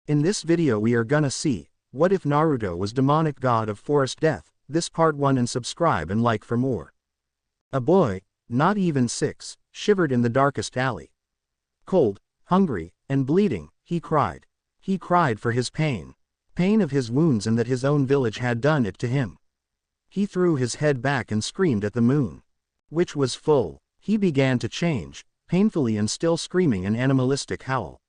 In this video we are gonna see, what if Naruto was demonic god of forest death, this part 1 and subscribe and like for more. A boy, not even 6, shivered in the darkest alley. Cold, hungry, and bleeding, he cried. He cried for his pain. Pain of his wounds and that his own village had done it to him. He threw his head back and screamed at the moon, which was full. He began to change, painfully and still screaming an animalistic howl.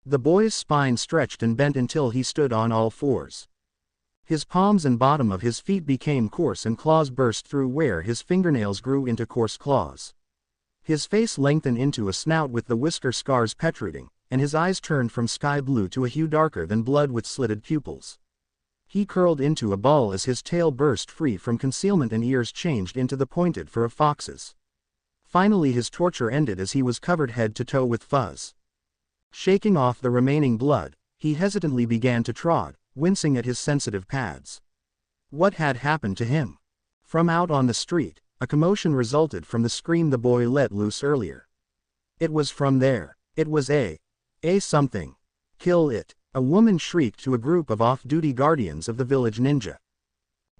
The boy's spine stretched and bent until he stood on all fours. His palms and bottom of his feet became coarse and claws burst through where his fingernails grew into coarse claws. His face lengthened into a snout with the whisker scars protruding, and his eyes turned from sky blue to a hue darker than blood with slitted pupils. He curled into a ball as his tail burst free from concealment and ears changed into the pointed fur of foxes. Finally his torture ended as he was covered head to toe with fuzz. Shaking off the remaining blood, he hesitantly began to trot, wincing at his sensitive pads. What had happened to him? From out on the street, a commotion resulted from the scream the boy let loose earlier. It was from there. It was a something. Kill it, a woman shrieked to a group of off-duty guardians of the village ninja.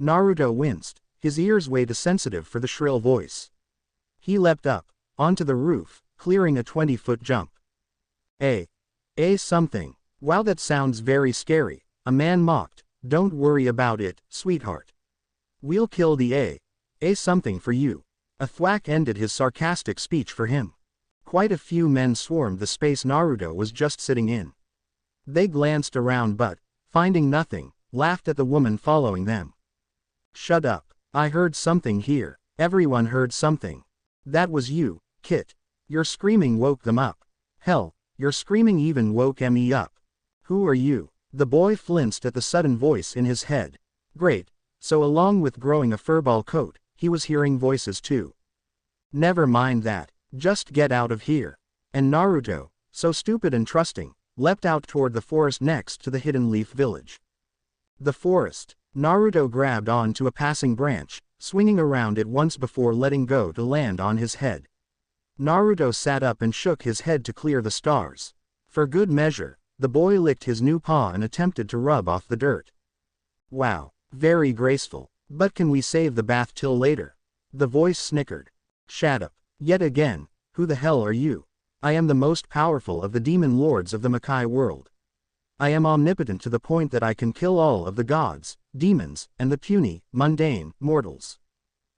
Naruto winced, his ears way too sensitive for the shrill voice. He leapt up, onto the roof, clearing a 20-foot jump. A something. Wow, that sounds very scary, a man mocked. Don't worry about it, sweetheart. We'll kill the a something for you. A thwack ended his sarcastic speech for him. Quite a few men swarmed the space Naruto was just sitting in. They glanced around but, finding nothing, laughed at the woman following them. Shut up, I heard something here. Everyone heard something. That was you, Kit. Your screaming woke them up. Hell, your screaming even woke me up. Who are you? The boy flinched at the sudden voice in his head. Great, so along with growing a furball coat, he was hearing voices too. Never mind that, just get out of here. And Naruto, so stupid and trusting, leapt out toward the forest next to the Hidden Leaf village. The forest. Naruto grabbed on to a passing branch, swinging around it once before letting go to land on his head. Naruto sat up and shook his head to clear the stars. For good measure, the boy licked his new paw and attempted to rub off the dirt. Wow, very graceful, but can we save the bath till later? The voice snickered. Shut up. Yet again, who the hell are you? I am the most powerful of the demon lords of the Makai world. I am omnipotent to the point that I can kill all of the gods, demons, and the puny, mundane, mortals.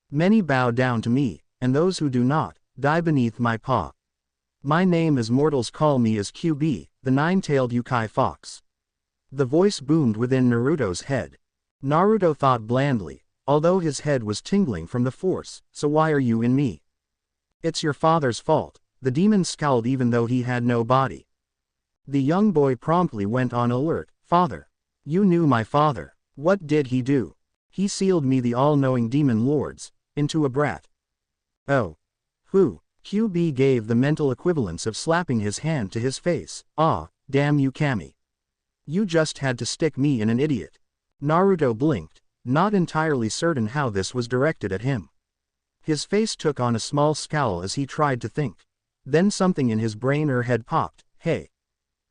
Many bow down to me, and those who do not, die beneath my paw. My name is mortals call me as QB, the nine-tailed Yukai fox. The voice boomed within Naruto's head. Naruto thought blandly, although his head was tingling from the force, so why are you in me? It's your father's fault. The demon scowled even though he had no body. The young boy promptly went on alert. Father. You knew my father. What did he do? He sealed me, the all-knowing demon lords, into a brat. Oh. Who? QB gave the mental equivalence of slapping his hand to his face. Ah, damn you Kami. You just had to stick me in an idiot. Naruto blinked, not entirely certain how this was directed at him. His face took on a small scowl as he tried to think. Then something in his brain or head popped. Hey.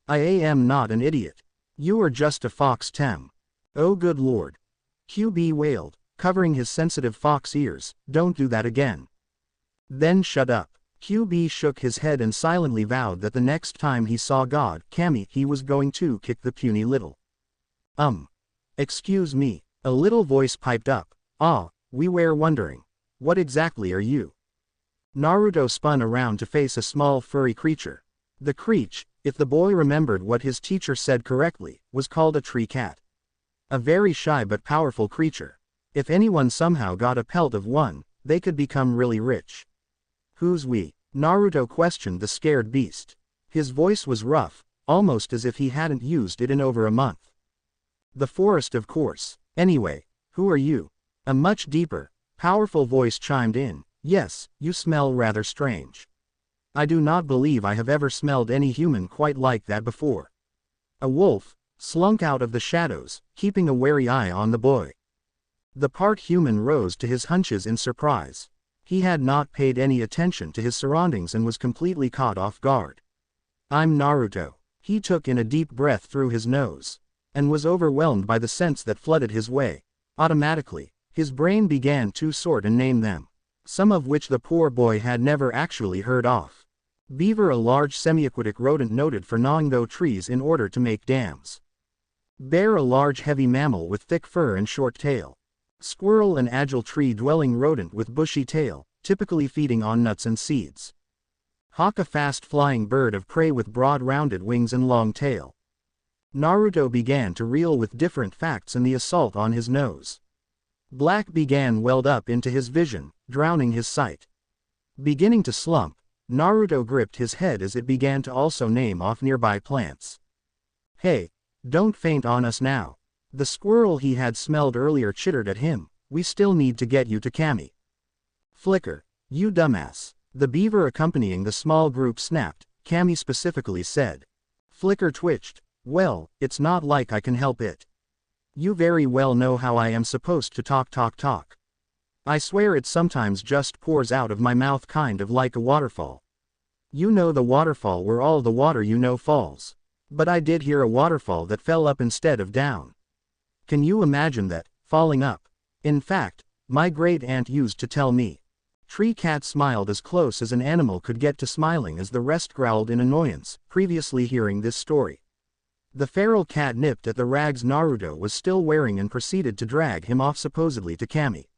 I am not an idiot. You are just a fox Tem. Oh good lord. QB wailed, covering his sensitive fox ears. Don't do that again. Then shut up. QB shook his head and silently vowed that the next time he saw God, Kami, he was going to kick the puny little. Excuse me, a little voice piped up. Ah, we were wondering. What exactly are you? Naruto spun around to face a small furry creature. The creature, if the boy remembered what his teacher said correctly, was called a tree cat. A very shy but powerful creature. If anyone somehow got a pelt of one, they could become really rich. Who's we? Naruto questioned the scared beast. His voice was rough, almost as if he hadn't used it in over a month. The forest, of course. Anyway, who are you? A much deeper, powerful voice chimed in. Yes, you smell rather strange. I do not believe I have ever smelled any human quite like that before. A wolf slunk out of the shadows, keeping a wary eye on the boy. The part human rose to his hunches in surprise. He had not paid any attention to his surroundings and was completely caught off guard. I'm Naruto. He took in a deep breath through his nose, and was overwhelmed by the scents that flooded his way. Automatically, his brain began to sort and name them, some of which the poor boy had never actually heard of. Beaver, a large semi-aquatic rodent noted for gnawing those trees in order to make dams. Bear, a large heavy mammal with thick fur and short tail. Squirrel, an agile tree-dwelling rodent with bushy tail, typically feeding on nuts and seeds. Hawk, a fast-flying bird of prey with broad rounded wings and long tail. Naruto began to reel with different facts and the assault on his nose. Black began welled up into his vision, drowning his sight. Beginning to slump, Naruto gripped his head as it began to also name off nearby plants. "Hey, don't faint on us now." The squirrel he had smelled earlier chittered at him. "We still need to get you to Kami." "Flicker, you dumbass." The beaver accompanying the small group snapped, Kami specifically said. Flicker twitched. "Well, it's not like I can help it. You very well know how I am supposed to talk. I swear it sometimes just pours out of my mouth kind of like a waterfall. You know the waterfall where all the water you know falls. But I did hear a waterfall that fell up instead of down. Can you imagine that, falling up? In fact, my great aunt used to tell me." Tree Cat smiled as close as an animal could get to smiling as the rest growled in annoyance, previously hearing this story. The feral cat nipped at the rags Naruto was still wearing and proceeded to drag him off supposedly to Kami.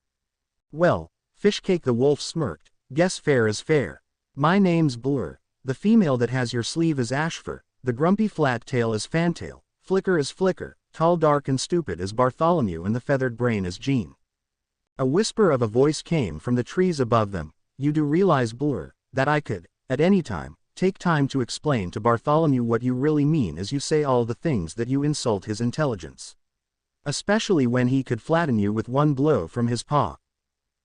"Well, Fishcake," the wolf smirked, "guess fair is fair. My name's Blur. The female that has your sleeve is Ashfur, the grumpy flat tail is Fantail, Flicker is Flicker, tall dark and stupid is Bartholomew, and the feathered brain is Jean." A whisper of a voice came from the trees above them. "You do realize, Blur, that I could, at any time, take time to explain to Bartholomew what you really mean as you say all the things that you insult his intelligence. Especially when he could flatten you with one blow from his paw."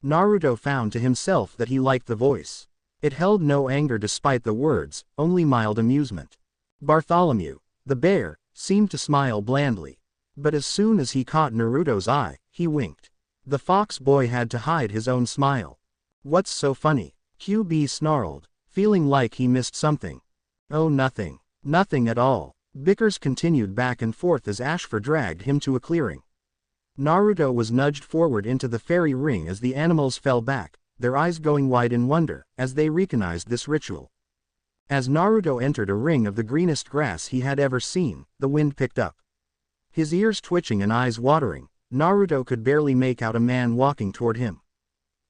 Naruto found to himself that he liked the voice. It held no anger despite the words, only mild amusement. Bartholomew, the bear, seemed to smile blandly. But as soon as he caught Naruto's eye, he winked. The fox boy had to hide his own smile. "What's so funny?" QB snarled, feeling like he missed something. "Oh, nothing. Nothing at all." Bickers continued back and forth as Ashfur dragged him to a clearing. Naruto was nudged forward into the fairy ring as the animals fell back, their eyes going wide in wonder, as they recognized this ritual. As Naruto entered a ring of the greenest grass he had ever seen, the wind picked up. His ears twitching and eyes watering, Naruto could barely make out a man walking toward him.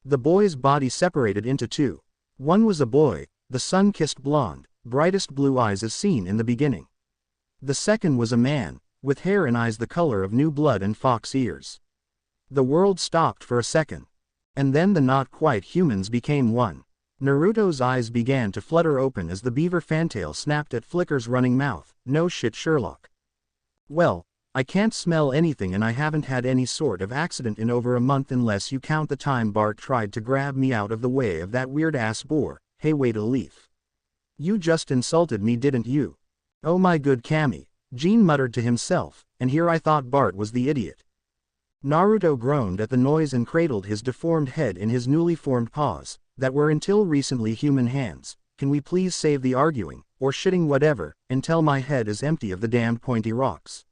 The boy's body separated into two. One was a boy, the sun-kissed blonde, brightest blue eyes as seen in the beginning. The second was a man, with hair and eyes the color of new blood and fox ears. The world stopped for a second. And then the not quite humans became one. Naruto's eyes began to flutter open as the beaver Fantail snapped at Flicker's running mouth. "No shit, Sherlock. Well, I can't smell anything and I haven't had any sort of accident in over a month unless you count the time Bart tried to grab me out of the way of that weird-ass boar. Hey, wait a leaf. You just insulted me, didn't you?" "Oh my good Kami," Jean muttered to himself, "and here I thought Bart was the idiot." Naruto groaned at the noise and cradled his deformed head in his newly formed paws, that were until recently human hands. "Can we please save the arguing, or shitting whatever, until my head is empty of the damned pointy rocks?"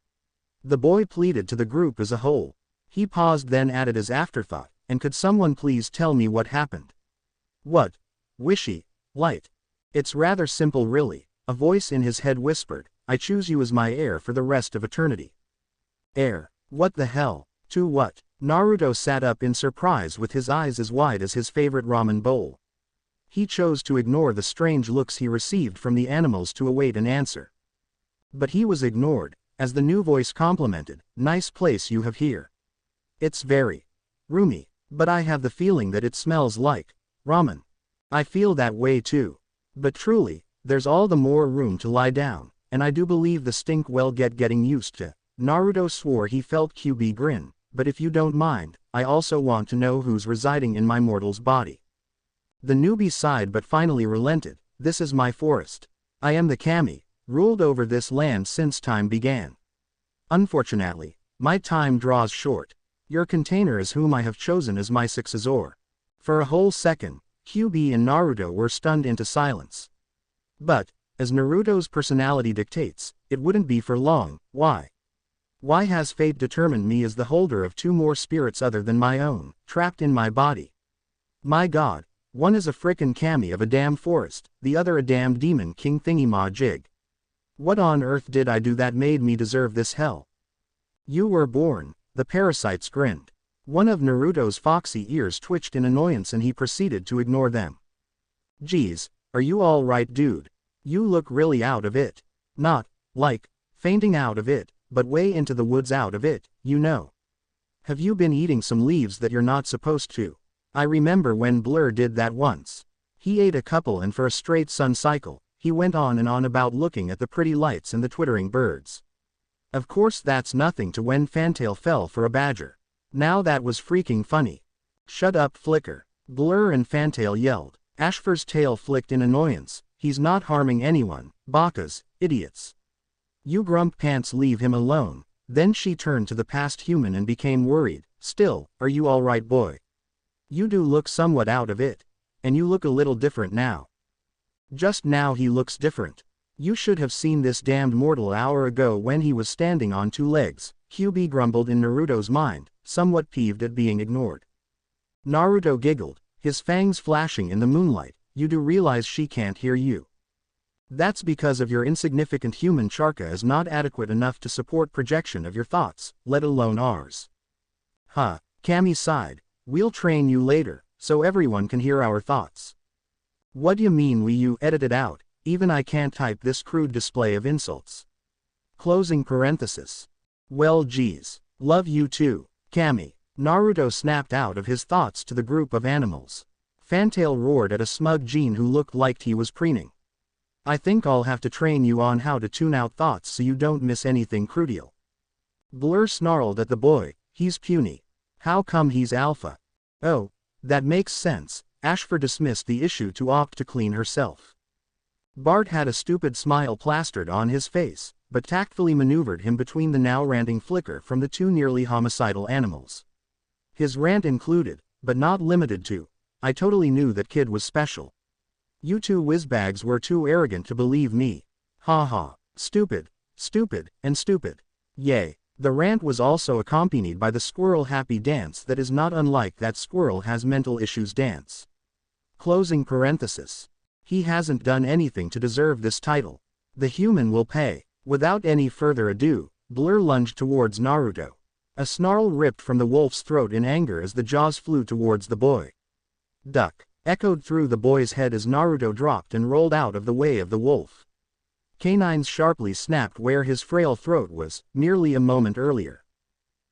The boy pleaded to the group as a whole. He paused, then added as afterthought, "And could someone please tell me what happened?" "What? Wishy, light. It's rather simple really," a voice in his head whispered. "I choose you as my heir for the rest of eternity." "Heir? What the hell? To what?" Naruto sat up in surprise with his eyes as wide as his favorite ramen bowl. He chose to ignore the strange looks he received from the animals to await an answer. But he was ignored, as the new voice complimented, "Nice place you have here. It's very roomy, but I have the feeling that it smells like ramen." "I feel that way too. But truly, there's all the more room to lie down, and I do believe the stink will getting used to." Naruto swore he felt QB grin, "But if you don't mind, I also want to know who's residing in my mortal's body." The newbie sighed but finally relented. "This is my forest. I am the Kami, ruled over this land since time began. Unfortunately, my time draws short. Your container is whom I have chosen as my successor." For a whole second, QB and Naruto were stunned into silence. But, as Naruto's personality dictates, it wouldn't be for long. Why? Why has fate determined me as the holder of two more spirits other than my own, trapped in my body? My god, one is a frickin' kami of a damn forest, the other a damn demon king thingy-ma-jig. What on earth did I do that made me deserve this hell? You were born, the parasites grinned. One of Naruto's foxy ears twitched in annoyance and he proceeded to ignore them. Geez, are you alright dude? You look really out of it. Not, like, fainting out of it, but way into the woods out of it, you know. Have you been eating some leaves that you're not supposed to? I remember when Blur did that once. He ate a couple and for a straight sun cycle, he went on and on about looking at the pretty lights and the twittering birds. Of course that's nothing to when Fantail fell for a badger. Now that was freaking funny. Shut up Flicker. Blur and Fantail yelled. Ashfur's tail flicked in annoyance. He's not harming anyone, bakas, idiots. You grump pants leave him alone. Then she turned to the past human and became worried. Still, are you alright boy? You do look somewhat out of it. And you look a little different now. Just now he looks different. You should have seen this damned mortal an hour ago when he was standing on two legs, QB grumbled in Naruto's mind, somewhat peeved at being ignored. Naruto giggled, his fangs flashing in the moonlight. You do realize she can't hear you. That's because of your insignificant human charka is not adequate enough to support projection of your thoughts, let alone ours. Huh, Kami sighed, we'll train you later, so everyone can hear our thoughts. What do you mean you edited out, even I can't type this crude display of insults. Closing parenthesis. Well geez, love you too, Kami. Naruto snapped out of his thoughts to the group of animals. Fantail roared at a smug Jean who looked like he was preening. I think I'll have to train you on how to tune out thoughts so you don't miss anything crucial. Blur snarled at the boy, he's puny. How come he's alpha? Oh, that makes sense. Ashfur dismissed the issue to opt to clean herself. Bart had a stupid smile plastered on his face, but tactfully maneuvered him between the now ranting Flicker from the two nearly homicidal animals. His rant included, but not limited to, I totally knew that kid was special. You two whizbags were too arrogant to believe me. Ha ha, stupid, stupid, and stupid. Yay. The rant was also accompanied by the squirrel happy dance that is not unlike that squirrel has mental issues dance. Closing parenthesis. He hasn't done anything to deserve this title. The human will pay. Without any further ado, Blur lunged towards Naruto. A snarl ripped from the wolf's throat in anger as the jaws flew towards the boy. Duck, echoed through the boy's head as Naruto dropped and rolled out of the way of the wolf. Canines sharply snapped where his frail throat was, merely a moment earlier.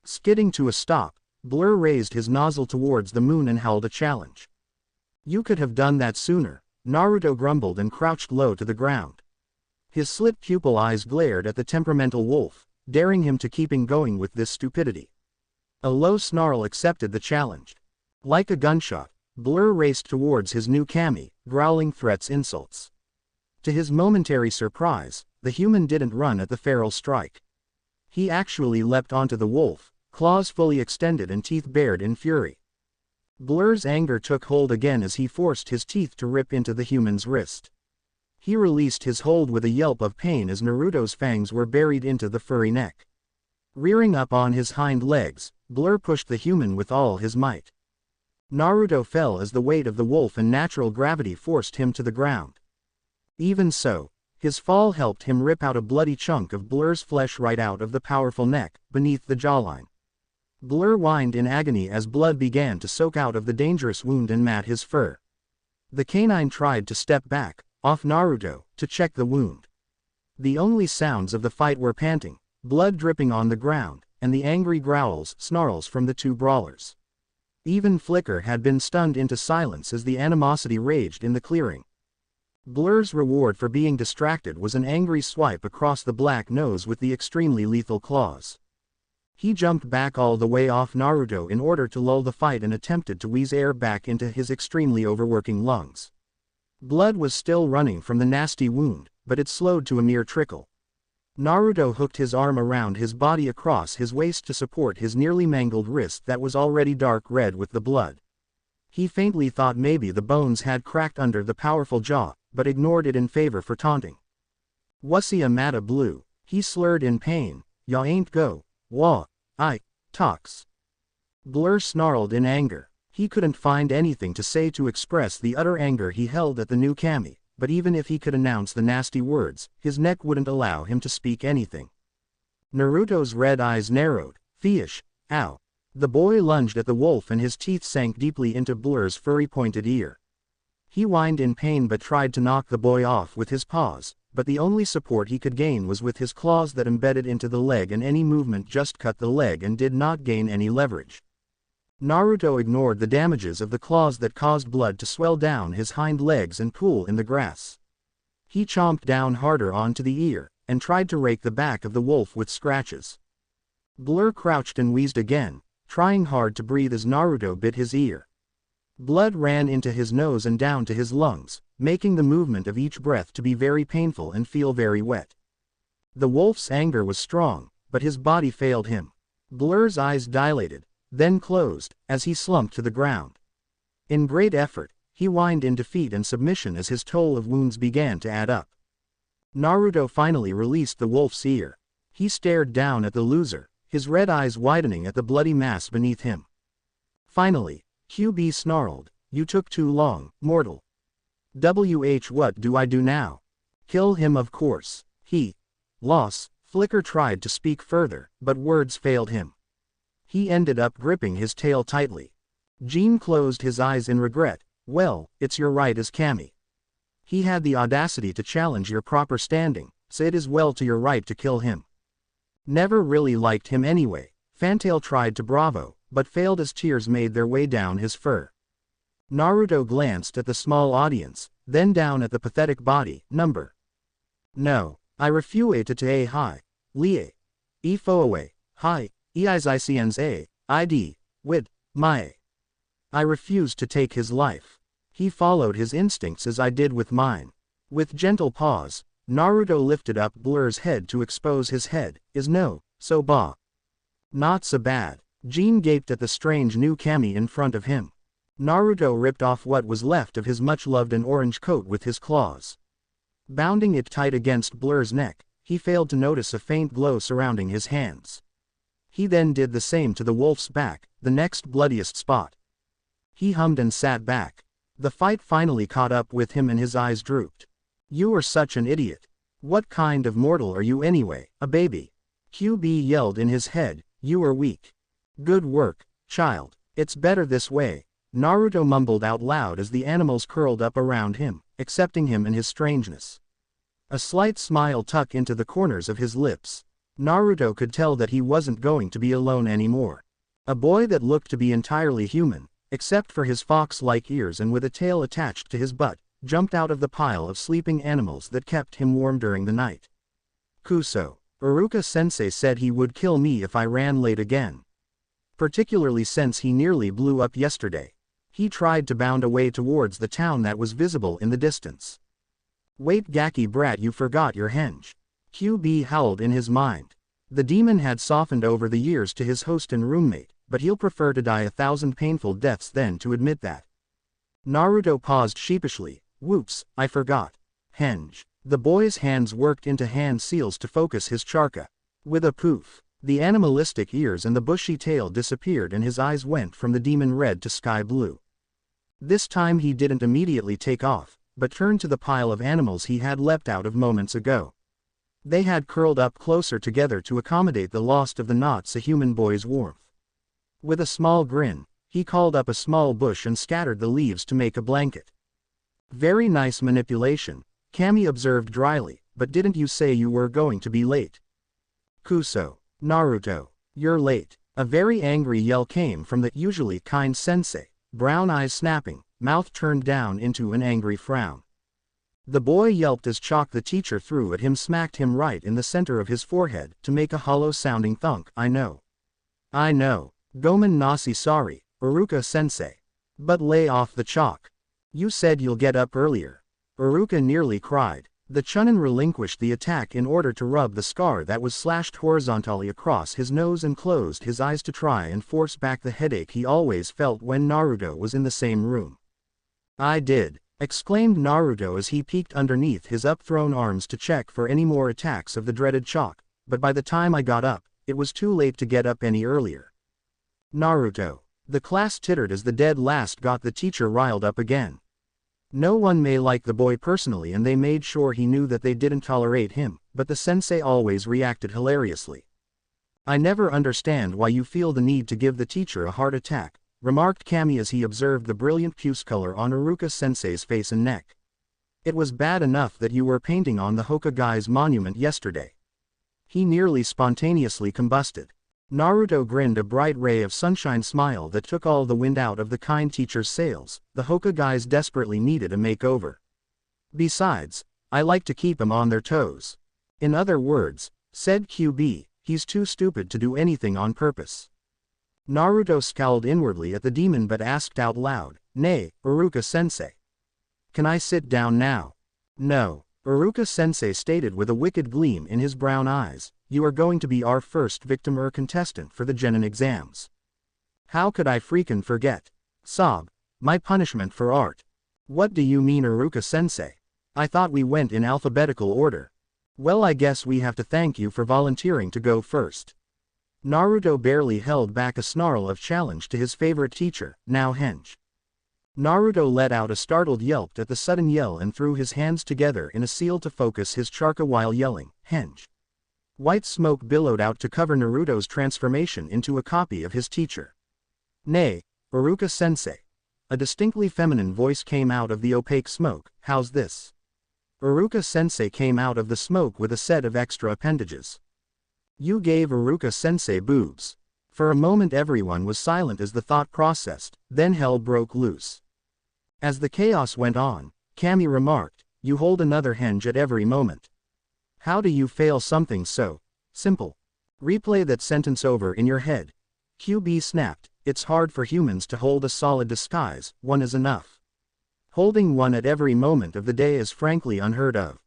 Skidding to a stop, Blur raised his nozzle towards the moon and held a challenge. You could have done that sooner, Naruto grumbled and crouched low to the ground. His slit pupil eyes glared at the temperamental wolf, daring him to keep going with this stupidity. A low snarl accepted the challenge. Like a gunshot, Blur raced towards his new kami, growling threats insults. To his momentary surprise, the human didn't run at the feral strike. He actually leapt onto the wolf, claws fully extended and teeth bared in fury. Blur's anger took hold again as he forced his teeth to rip into the human's wrist. He released his hold with a yelp of pain as Naruto's fangs were buried into the furry neck. Rearing up on his hind legs, Blur pushed the human with all his might. Naruto fell as the weight of the wolf and natural gravity forced him to the ground. Even so, his fall helped him rip out a bloody chunk of Blur's flesh right out of the powerful neck, beneath the jawline. Blur whined in agony as blood began to soak out of the dangerous wound and mat his fur. The canine tried to step back, off Naruto, to check the wound. The only sounds of the fight were panting, blood dripping on the ground, and the angry growls, snarls from the two brawlers. Even Flicker had been stunned into silence as the animosity raged in the clearing. Blur's reward for being distracted was an angry swipe across the black nose with the extremely lethal claws. He jumped back all the way off Naruto in order to lull the fight and attempted to wheeze air back into his extremely overworking lungs. Blood was still running from the nasty wound, but it slowed to a mere trickle. Naruto hooked his arm around his body across his waist to support his nearly mangled wrist that was already dark red with the blood. He faintly thought maybe the bones had cracked under the powerful jaw, but ignored it in favor for taunting. Wussy Amata Blue, He slurred in pain. "Ya ain't go. Wah. I. Talks." Blur snarled in anger. He couldn't find anything to say to express the utter anger he held at the new Kami, but even if he could announce the nasty words, his neck wouldn't allow him to speak anything. Naruto's red eyes narrowed. "Fish. Ow." The boy lunged at the wolf and his teeth sank deeply into Blur's furry pointed ear. He whined in pain but tried to knock the boy off with his paws, but the only support he could gain was with his claws that embedded into the leg, and any movement just cut the leg and did not gain any leverage. Naruto ignored the damages of the claws that caused blood to swell down his hind legs and pool in the grass. He chomped down harder onto the ear, and tried to rake the back of the wolf with scratches. Blur crouched and wheezed again, trying hard to breathe as Naruto bit his ear. Blood ran into his nose and down to his lungs, making the movement of each breath to be very painful and feel very wet. The wolf's anger was strong, but his body failed him. Blur's eyes dilated, then closed, as he slumped to the ground. In great effort, he whined in defeat and submission as his toll of wounds began to add up. Naruto finally released the wolf's ear. He stared down at the loser, his red eyes widening at the bloody mass beneath him. Finally, QB snarled, "You took too long, mortal. What do I do now? Kill him, of course." Loss. Flicker tried to speak further, but words failed him. He ended up gripping his tail tightly. Jean closed his eyes in regret. "Well, it's your right as Kami. He had the audacity to challenge your proper standing, so it is well to your right to kill him." Never really liked him anyway. Fantail tried to bravo, but failed as tears made their way down his fur. Naruto glanced at the small audience, then down at the pathetic body. "Number. No. I refuse to a hi. Lie. E foaway. Hi. Eizicns a. Id. Wid. My. I refuse to take his life. He followed his instincts as I did with mine." With gentle pause, Naruto lifted up Blur's head to expose his head. "Is no, so ba. Not so bad." Jean gaped at the strange new Kami in front of him. Naruto ripped off what was left of his much-loved and orange coat with his claws. Bounding it tight against Blur's neck, he failed to notice a faint glow surrounding his hands. He then did the same to the wolf's back, the next bloodiest spot. He hummed and sat back. The fight finally caught up with him and his eyes drooped. "You are such an idiot. What kind of mortal are you anyway, a baby?" QB yelled in his head, "You are weak. Good work, child. It's better this way." Naruto mumbled out loud as the animals curled up around him, accepting him and his strangeness. A slight smile tucked into the corners of his lips. Naruto could tell that he wasn't going to be alone anymore. A boy that looked to be entirely human, except for his fox-like ears and with a tail attached to his butt, jumped out of the pile of sleeping animals that kept him warm during the night. "Kuso. Iruka-sensei said he would kill me if I ran late again. Particularly since he nearly blew up yesterday." He tried to bound away towards the town that was visible in the distance. "Wait, Gaki brat, you forgot your henge." QB howled in his mind. The demon had softened over the years to his host and roommate, but he'll prefer to die 1,000 painful deaths than to admit that. Naruto paused sheepishly. "Whoops, I forgot. Henge." The boy's hands worked into hand seals to focus his charka. With a poof, the animalistic ears and the bushy tail disappeared and his eyes went from the demon red to sky blue. This time he didn't immediately take off, but turned to the pile of animals he had leapt out of moments ago. They had curled up closer together to accommodate the loss of the not-so-human boy's warmth. With a small grin, he called up a small bush and scattered the leaves to make a blanket. "Very nice manipulation," Kami observed dryly, "but didn't you say you were going to be late?" "Kuso. Naruto. You're late." A very angry yell came from the usually kind sensei, brown eyes snapping, mouth turned down into an angry frown. The boy yelped as Chalk the teacher threw at him smacked him right in the center of his forehead to make a hollow-sounding thunk. "I know. I know. Gomen nasi sorry, Iruka-sensei. But lay off the chalk. You said you'll get up earlier." Iruka nearly cried. The Chunin relinquished the attack in order to rub the scar that was slashed horizontally across his nose and closed his eyes to try and force back the headache he always felt when Naruto was in the same room. "I did. exclaimed Naruto as he peeked underneath his upthrown arms to check for any more attacks of the dreaded chalk, but by the time I got up, it was too late to get up any earlier. Naruto. The class tittered as the dead last got the teacher riled up again. No one may like the boy personally and they made sure he knew that they didn't tolerate him, but the sensei always reacted hilariously. I never understand why you feel the need to give the teacher a heart attack, remarked Kami as he observed the brilliant puce color on Iruka-sensei's face and neck. It was bad enough that you were painting on the Hokage's monument yesterday. He nearly spontaneously combusted. Naruto grinned a bright ray of sunshine smile that took all the wind out of the kind teacher's sails. The Hokage's desperately needed a makeover. Besides, I like to keep 'em on their toes. In other words, said QB, he's too stupid to do anything on purpose. Naruto scowled inwardly at the demon but asked out loud, "Nay, Iruka-sensei. Can I sit down now?" "No," Iruka-sensei stated with a wicked gleam in his brown eyes. "You are going to be our first victim or contestant for the genin exams." "How could I freakin' forget? Sob. My punishment for art." "What do you mean, Iruka-sensei? I thought we went in alphabetical order." "Well, I guess we have to thank you for volunteering to go first." Naruto barely held back a snarl of challenge to his favorite teacher, now Henge. Naruto let out a startled yelp at the sudden yell and threw his hands together in a seal to focus his chakra while yelling, "Henge." White smoke billowed out to cover Naruto's transformation into a copy of his teacher. "Nay, Iruka-sensei." A distinctly feminine voice came out of the opaque smoke. "How's this?" Iruka-sensei came out of the smoke with a set of extra appendages. "You gave Iruka-sensei boobs." For a moment everyone was silent as the thought processed, then hell broke loose. As the chaos went on, Kami remarked, "You hold another Henge at every moment. How do you fail something so simple? Replay that sentence over in your head." QB snapped, "It's hard for humans to hold a solid disguise, one is enough. Holding one at every moment of the day is frankly unheard of.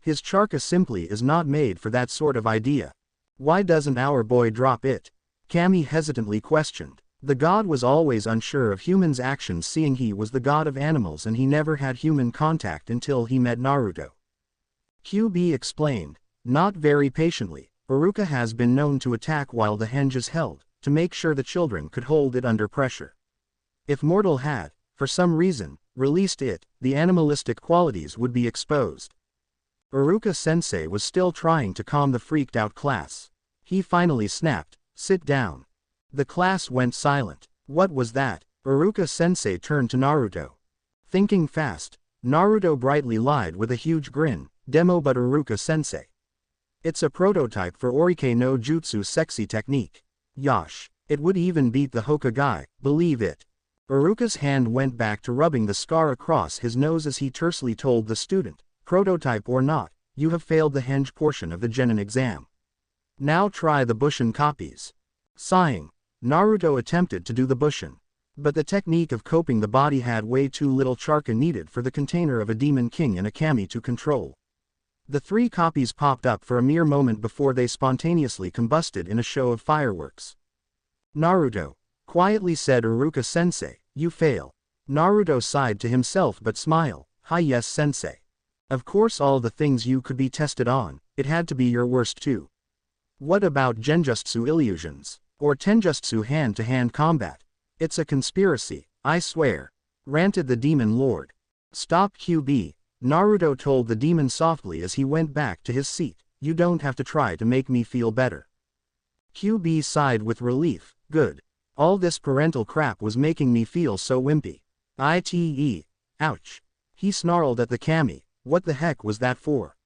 His charka simply is not made for that sort of idea. Why doesn't our boy drop it?" Kami hesitantly questioned. The god was always unsure of humans' actions seeing he was the god of animals and he never had human contact until he met Naruto. QB explained, not very patiently, Iruka has been known to attack while the henge is held, to make sure the children could hold it under pressure. If mortal had, for some reason, released it, the animalistic qualities would be exposed. Iruka-sensei was still trying to calm the freaked-out class. He finally snapped, "Sit down." The class went silent. "What was that?" Iruka-sensei turned to Naruto. Thinking fast, Naruto brightly lied with a huge grin, "Demo but Iruka-sensei. It's a prototype for Orike no Jutsu sexy technique. Yosh. It would even beat the Hokage, believe it." Iruka's hand went back to rubbing the scar across his nose as he tersely told the student, "Prototype or not, you have failed the henge portion of the genin exam. Now try the Bushin copies." Sighing, Naruto attempted to do the Bushin. But the technique of coping the body had way too little charka needed for the container of a demon king and a kami to control. The three copies popped up for a mere moment before they spontaneously combusted in a show of fireworks. "Naruto," quietly said Iruka-sensei, "you fail." Naruto sighed to himself but smiled, "Hi yes sensei. Of course all the things you could be tested on, it had to be your worst too. What about genjutsu illusions? Or tenjutsu hand-to-hand combat? It's a conspiracy, I swear," ranted the demon lord. "Stop QB," Naruto told the demon softly as he went back to his seat, "you don't have to try to make me feel better." QB sighed with relief, "Good. All this parental crap was making me feel so wimpy. Ouch." He snarled at the kami, "What the heck was that for?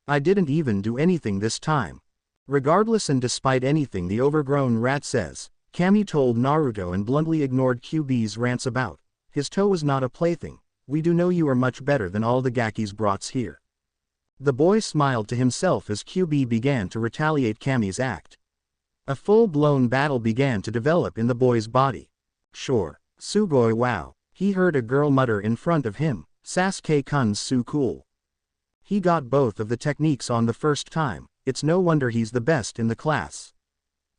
I didn't even do anything this time." Regardless and despite anything the overgrown rat says, Kami told Naruto and bluntly ignored QB's rants about, "His toe was not a plaything. We do know you are much better than all the Gaki's brats here." The boy smiled to himself as QB began to retaliate Kami's act. A full-blown battle began to develop in the boy's body. "Sure, sugoi wow," he heard a girl mutter in front of him, "Sasuke-kun's so cool. He got both of the techniques on the first time, it's no wonder he's the best in the class."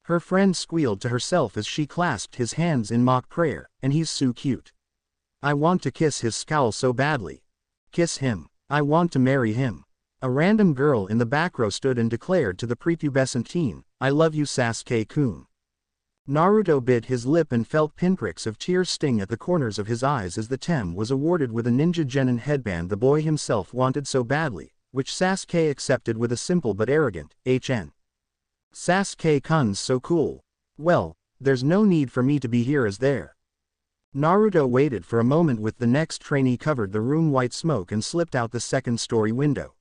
Her friend squealed to herself as she clasped his hands in mock prayer, "And he's so cute. I want to kiss his skull so badly. Kiss him. I want to marry him. A random girl in the back row stood and declared to the prepubescent teen, I love you Sasuke-kun. Naruto bit his lip and felt pinpricks of tears sting at the corners of his eyes as the tem was awarded with a ninja genin headband the boy himself wanted so badly, which Sasuke accepted with a simple but arrogant, HN. Sasuke-kun's so cool. Well, there's no need for me to be here as there. Naruto waited for a moment with the next trainee covered the room white smoke and slipped out the second-story window.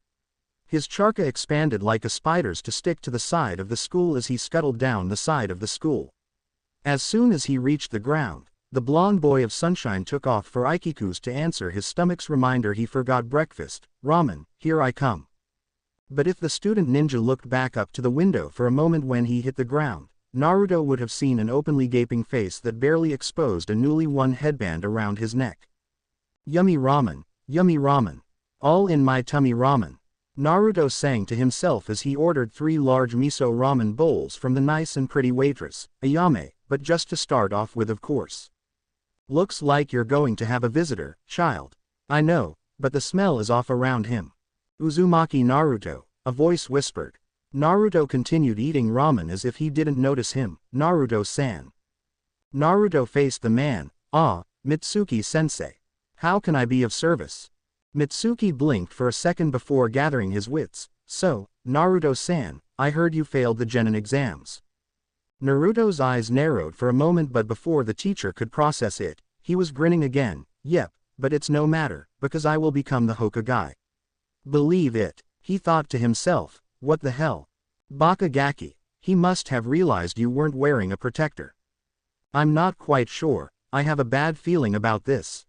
His charka expanded like a spider's to stick to the side of the school as he scuttled down the side of the school. As soon as he reached the ground, the blonde boy of sunshine took off for Ikiku's to answer his stomach's reminder he forgot breakfast, ramen, here I come. But if the student ninja looked back up to the window for a moment when he hit the ground, Naruto would have seen an openly gaping face that barely exposed a newly won headband around his neck. Yummy ramen, all in my tummy ramen. Naruto sang to himself as he ordered 3 large miso ramen bowls from the nice and pretty waitress, Ayame, but just to start off with of course. Looks like you're going to have a visitor, child. I know, but the smell is off around him. Uzumaki Naruto, a voice whispered. Naruto continued eating ramen as if he didn't notice him, Naruto-san. Naruto faced the man, Mitsuki-sensei. How can I be of service? Mitsuki blinked for a second before gathering his wits. So, Naruto-san, I heard you failed the genin exams. Naruto's eyes narrowed for a moment but before the teacher could process it, he was grinning again. Yep, but it's no matter, because I will become the Hokage. Believe it, he thought to himself. What the hell? Bakagaki, he must have realized you weren't wearing a protector. I'm not quite sure, I have a bad feeling about this.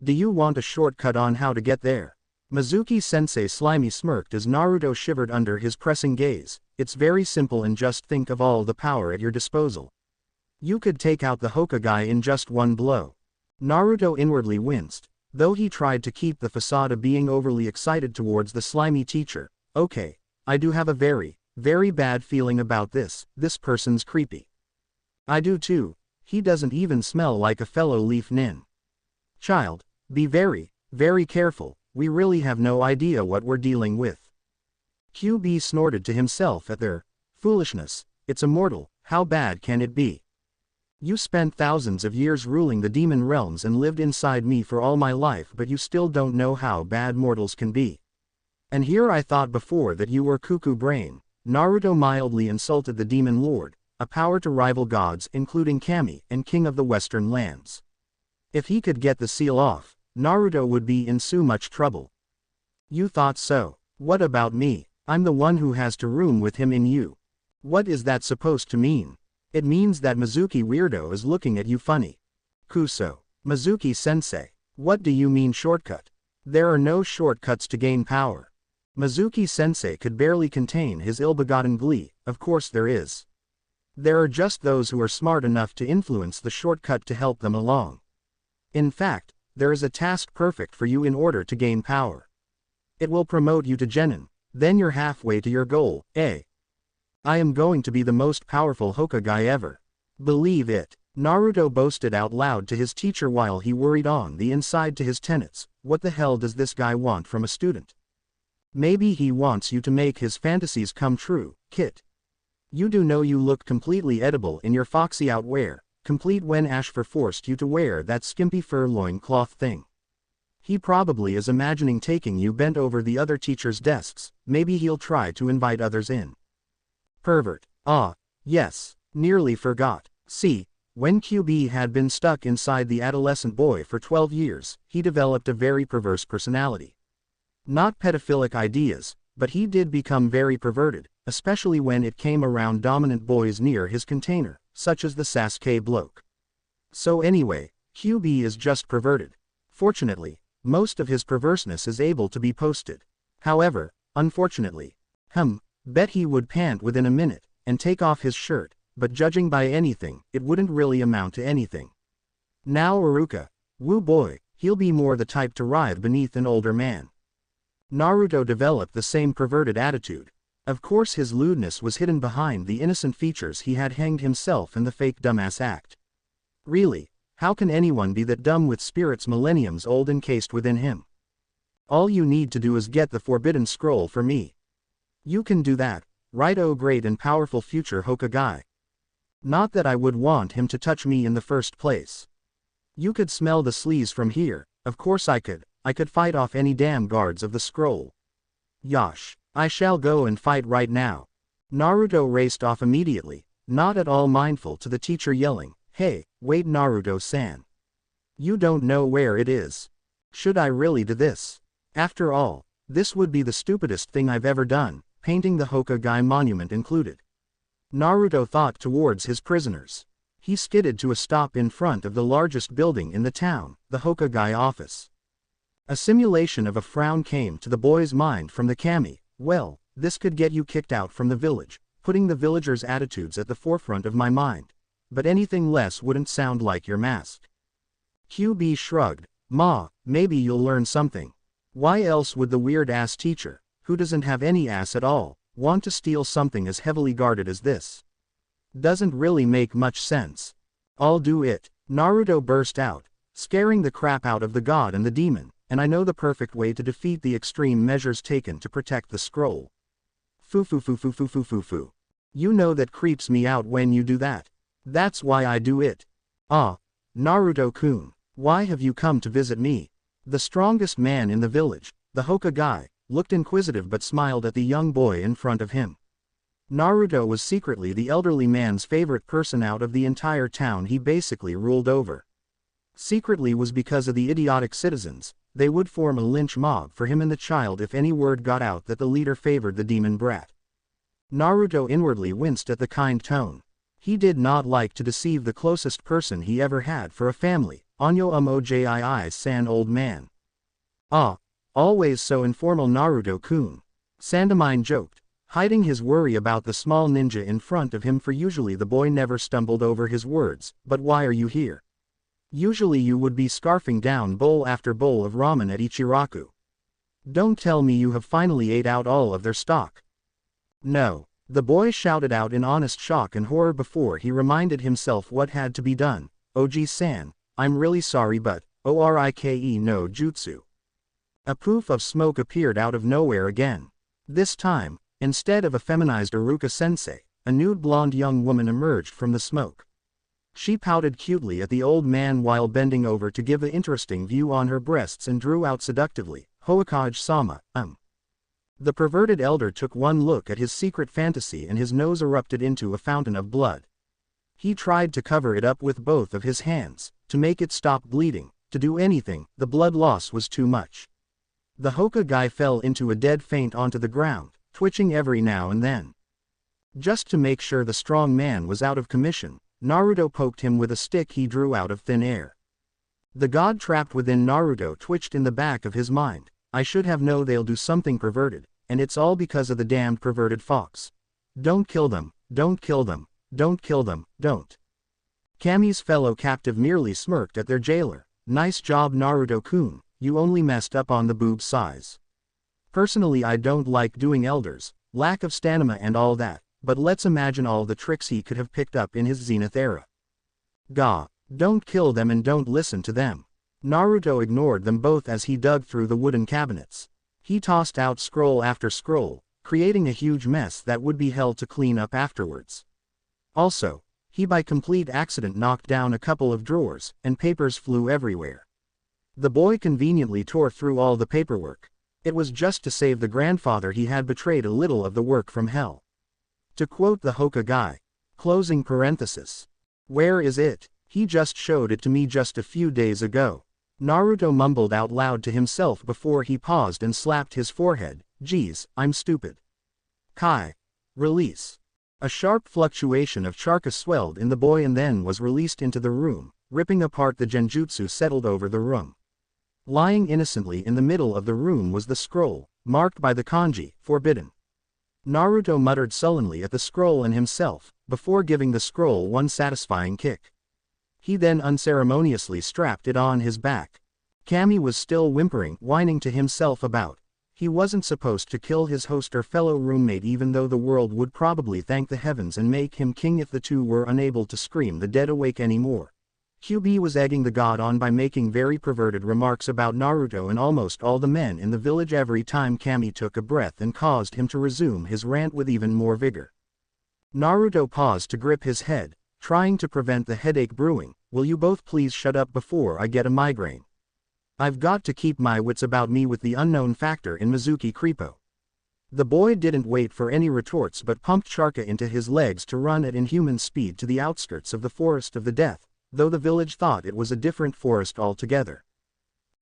Do you want a shortcut on how to get there? Mizuki-sensei slimy smirked as Naruto shivered under his pressing gaze. It's very simple and just think of all the power at your disposal. You could take out the Hokage in just one blow. Naruto inwardly winced, though he tried to keep the facade of being overly excited towards the slimy teacher. Okay. I do have a very, very bad feeling about this person's creepy. I do too, he doesn't even smell like a fellow leaf nin. Child, be very, very careful, we really have no idea what we're dealing with. QB snorted to himself at their foolishness, it's immortal, how bad can it be? You spent thousands of years ruling the demon realms and lived inside me for all my life but you still don't know how bad mortals can be. And here I thought before that you were cuckoo brain. Naruto mildly insulted the demon lord, a power to rival gods including Kami and king of the western lands. If he could get the seal off, Naruto would be in so much trouble. You thought so. What about me? I'm the one who has to room with him in you. What is that supposed to mean? It means that Mizuki weirdo is looking at you funny. Kuso. Mizuki-sensei. What do you mean shortcut? There are no shortcuts to gain power. Mizuki-sensei could barely contain his ill-begotten glee. Of course there is. There are just those who are smart enough to influence the shortcut to help them along. In fact, there is a task perfect for you in order to gain power. It will promote you to genin, then you're halfway to your goal, eh? I am going to be the most powerful Hokage ever. Believe it, Naruto boasted out loud to his teacher while he worried on the inside to his tenets. What the hell does this guy want from a student? Maybe he wants you to make his fantasies come true, Kit. You do know you look completely edible in your foxy outwear, complete when Ashfur forced you to wear that skimpy fur loincloth thing. He probably is imagining taking you bent over the other teachers' desks, maybe he'll try to invite others in. Pervert. Ah, yes, nearly forgot. See, when QB had been stuck inside the adolescent boy for 12 years, he developed a very perverse personality. Not pedophilic ideas, but he did become very perverted, especially when it came around dominant boys near his container, such as the Sasuke bloke. So anyway, QB is just perverted. Fortunately, most of his perverseness is able to be posted. However, unfortunately, bet he would pant within a minute, and take off his shirt, but judging by anything, it wouldn't really amount to anything. Now Iruka, woo boy, he'll be more the type to writhe beneath an older man. Naruto developed the same perverted attitude. Of course his lewdness was hidden behind the innocent features he had hanged himself in the fake dumbass act. Really, How can anyone be that dumb with spirits millenniums old encased within him? All you need to do is get the forbidden scroll for me. You can do that, right, oh great and powerful future Hokage? Not that I would want him to touch me in the first place. You could smell the sleaze from here. Of course I could fight off any damn guards of the scroll. Yosh, I shall go and fight right now. Naruto raced off immediately, not at all mindful to the teacher yelling, "Hey, wait Naruto-san. You don't know where it is. Should I really do this? After all, this would be the stupidest thing I've ever done, painting the Hokage monument included." Naruto thought towards his prisoners. He skidded to a stop in front of the largest building in the town, the Hokage office. A simulation of a frown came to the boy's mind from the kami. Well, this could get you kicked out from the village, putting the villagers' attitudes at the forefront of my mind. But anything less wouldn't sound like your mask. QB shrugged. Ma, maybe you'll learn something. Why else would the weird-ass teacher, who doesn't have any ass at all, want to steal something as heavily guarded as this? Doesn't really make much sense. I'll do it. Naruto burst out, scaring the crap out of the god and the demon, and I know the perfect way to defeat the extreme measures taken to protect the scroll. Foo. You know that creeps me out when you do that. That's why I do it. Ah, Naruto-kun, why have you come to visit me? The strongest man in the village, the Hokage, looked inquisitive but smiled at the young boy in front of him. Naruto was secretly the elderly man's favorite person out of the entire town he basically ruled over. Secretly was because of the idiotic citizens. They would form a lynch mob for him and the child if any word got out that the leader favored the demon brat. Naruto inwardly winced at the kind tone. He did not like to deceive the closest person he ever had for a family, Onyo Ojii-san old man. Ah, always so informal Naruto-kun. Sandamine joked, hiding his worry about the small ninja in front of him, for usually the boy never stumbled over his words. But why are you here? Usually you would be scarfing down bowl after bowl of ramen at Ichiraku. Don't tell me you have finally ate out all of their stock. No, the boy shouted out in honest shock and horror before he reminded himself what had to be done. Oji-san, I'm really sorry, but, orike no jutsu. A poof of smoke appeared out of nowhere again. This time, instead of a feminized Iruka-sensei, a nude blonde young woman emerged from the smoke. She pouted cutely at the old man while bending over to give an interesting view on her breasts and drew out seductively, Hokage-sama, The perverted elder took one look at his secret fantasy and his nose erupted into a fountain of blood. He tried to cover it up with both of his hands, to make it stop bleeding, to do anything. The blood loss was too much. The Hokage fell into a dead faint onto the ground, twitching every now and then. Just to make sure the strong man was out of commission, Naruto poked him with a stick he drew out of thin air. The god trapped within Naruto twitched in the back of his mind. I should have known they'll do something perverted, and it's all because of the damned perverted fox. Don't kill them, don't kill them, don't kill them, don't. Kami's fellow captive merely smirked at their jailer. Nice job Naruto-kun, you only messed up on the boob size. Personally I don't like doing elders, lack of stamina and all that. But let's imagine all the tricks he could have picked up in his zenith era. Gah, don't kill them and don't listen to them. Naruto ignored them both as he dug through the wooden cabinets. He tossed out scroll after scroll, creating a huge mess that would be hell to clean up afterwards. Also, he by complete accident knocked down a couple of drawers, and papers flew everywhere. The boy conveniently tore through all the paperwork. It was just to save the grandfather he had betrayed a little of the work from hell. To quote the Hokage, closing parenthesis. Where is it? He just showed it to me just a few days ago. Naruto mumbled out loud to himself before he paused and slapped his forehead. Geez, I'm stupid. Kai. Release. A sharp fluctuation of chakra swelled in the boy and then was released into the room, ripping apart the genjutsu settled over the room. Lying innocently in the middle of the room was the scroll, marked by the kanji, forbidden. Naruto muttered sullenly at the scroll and himself, before giving the scroll one satisfying kick. He then unceremoniously strapped it on his back. Kami was still whimpering, whining to himself about. He wasn't supposed to kill his host or fellow roommate, even though the world would probably thank the heavens and make him king if the two were unable to scream the dead awake anymore. QB was egging the god on by making very perverted remarks about Naruto and almost all the men in the village every time Kami took a breath and caused him to resume his rant with even more vigor. Naruto paused to grip his head, trying to prevent the headache brewing. Will you both please shut up before I get a migraine? I've got to keep my wits about me with the unknown factor in Mizuki Creepo. The boy didn't wait for any retorts but pumped Charka into his legs to run at inhuman speed to the outskirts of the Forest of the Death, though the village thought it was a different forest altogether.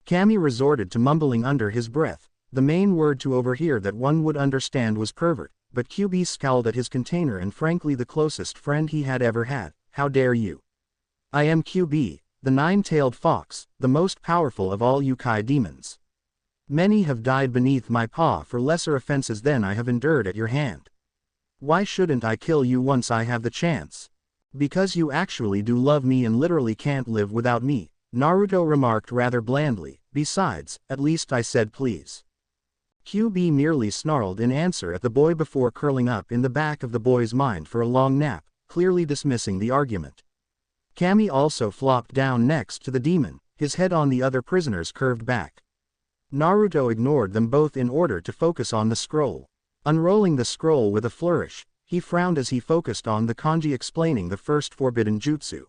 Kami resorted to mumbling under his breath. The main word to overhear that one would understand was pervert, but QB scowled at his container and frankly the closest friend he had ever had. How dare you? I am QB, the nine-tailed fox, the most powerful of all Yukai demons. Many have died beneath my paw for lesser offenses than I have endured at your hand. Why shouldn't I kill you once I have the chance? Because you actually do love me and literally can't live without me, Naruto remarked rather blandly. Besides, at least I said please. QB merely snarled in answer at the boy before curling up in the back of the boy's mind for a long nap, clearly dismissing the argument. Kami also flopped down next to the demon, his head on the other prisoner's curved back. Naruto ignored them both in order to focus on the scroll. Unrolling the scroll with a flourish, he frowned as he focused on the kanji explaining the first forbidden jutsu.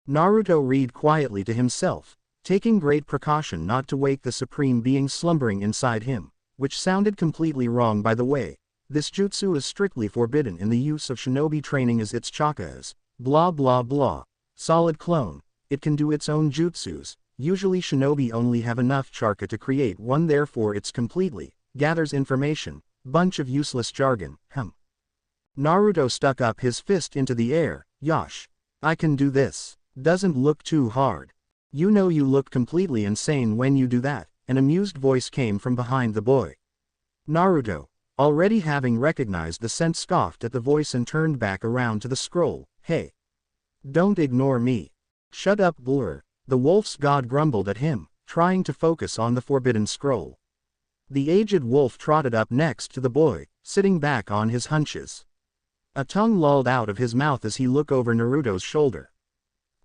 Naruto read quietly to himself, taking great precaution not to wake the supreme being slumbering inside him, which sounded completely wrong by the way. This jutsu is strictly forbidden in the use of shinobi training as its chakra is, blah blah blah. Solid clone, it can do its own jutsus, usually shinobi only have enough charka to create one therefore it's completely, gathers information, bunch of useless jargon, Naruto stuck up his fist into the air. Yosh. I can do this. Doesn't look too hard. You know you look completely insane when you do that. An amused voice came from behind the boy. Naruto, already having recognized the scent, scoffed at the voice and turned back around to the scroll. Hey. Don't ignore me. Shut up, Blur. The wolf's god grumbled at him, trying to focus on the forbidden scroll. The aged wolf trotted up next to the boy, sitting back on his hunches. A tongue lolled out of his mouth as he looked over Naruto's shoulder.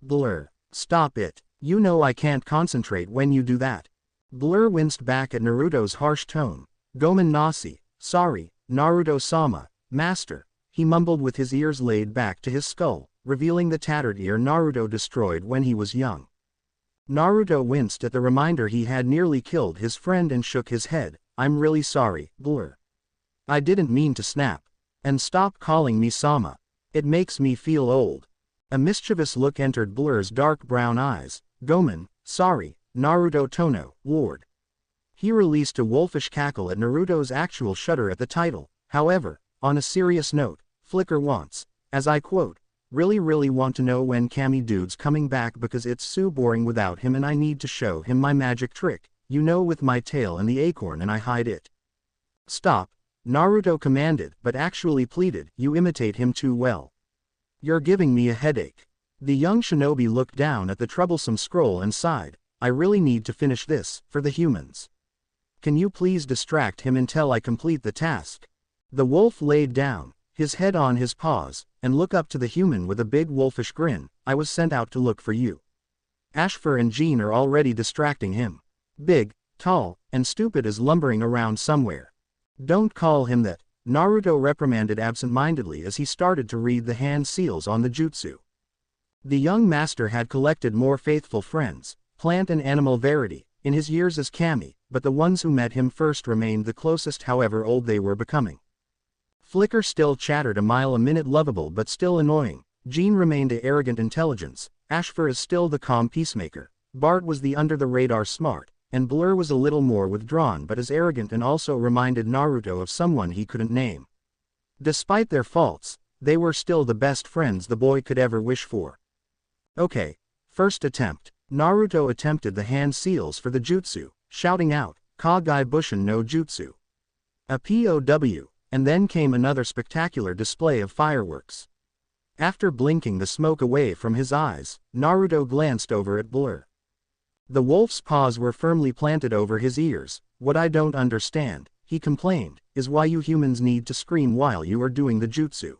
Blur. Stop it. You know I can't concentrate when you do that. Blur winced back at Naruto's harsh tone. Gomen nasi. Sorry, Naruto-sama, master. He mumbled with his ears laid back to his skull, revealing the tattered ear Naruto destroyed when he was young. Naruto winced at the reminder he had nearly killed his friend and shook his head. I'm really sorry, Blur. I didn't mean to snap. And stop calling me Sama. It makes me feel old. A mischievous look entered Blur's dark brown eyes. Gomen, sorry, Naruto Tono, Lord. He released a wolfish cackle at Naruto's actual shudder at the title. However, on a serious note, Flicker wants, as I quote, really want to know when Kami dude's coming back because it's so boring without him and I need to show him my magic trick, you know, with my tail and the acorn and I hide it. Stop, Naruto commanded, but actually pleaded, you imitate him too well. You're giving me a headache. The young shinobi looked down at the troublesome scroll and sighed, I really need to finish this, for the humans. Can you please distract him until I complete the task? The wolf laid down, his head on his paws, and looked up to the human with a big wolfish grin. I was sent out to look for you. Ashfur and Jean are already distracting him. Big, tall, and stupid is lumbering around somewhere. Don't call him that, Naruto reprimanded absent-mindedly as he started to read the hand seals on the jutsu. The young master had collected more faithful friends, plant and animal verity, in his years as Kami, but the ones who met him first remained the closest however old they were becoming. Flicker still chattered a mile a minute, lovable but still annoying. Jean remained a arrogant intelligence. Ashfur is still the calm peacemaker. Bart was the under-the-radar smart, and Blur was a little more withdrawn but as arrogant and also reminded Naruto of someone he couldn't name. Despite their faults, they were still the best friends the boy could ever wish for. Okay, first attempt. Naruto attempted the hand seals for the jutsu, shouting out, Kagai Bushin no Jutsu. A POW, and then came another spectacular display of fireworks. After blinking the smoke away from his eyes, Naruto glanced over at Blur. The wolf's paws were firmly planted over his ears. What I don't understand, he complained, is why you humans need to scream while you are doing the jutsu.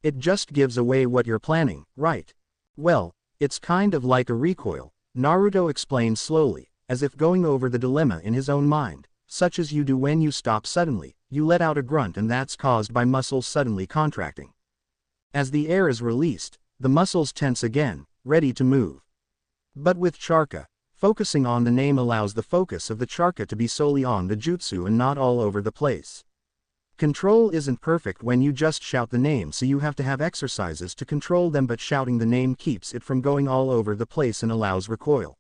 It just gives away what you're planning, right? Well, It's kind of like a recoil, Naruto explained slowly, as if going over the dilemma in his own mind, such as you do when you stop suddenly, you let out a grunt and that's caused by muscles suddenly contracting. As the air is released, the muscles tense again, ready to move. But with Charka, focusing on the name allows the focus of the Charka to be solely on the jutsu and not all over the place. Control isn't perfect when you just shout the name, so you have to have exercises to control them, but shouting the name keeps it from going all over the place and allows recoil.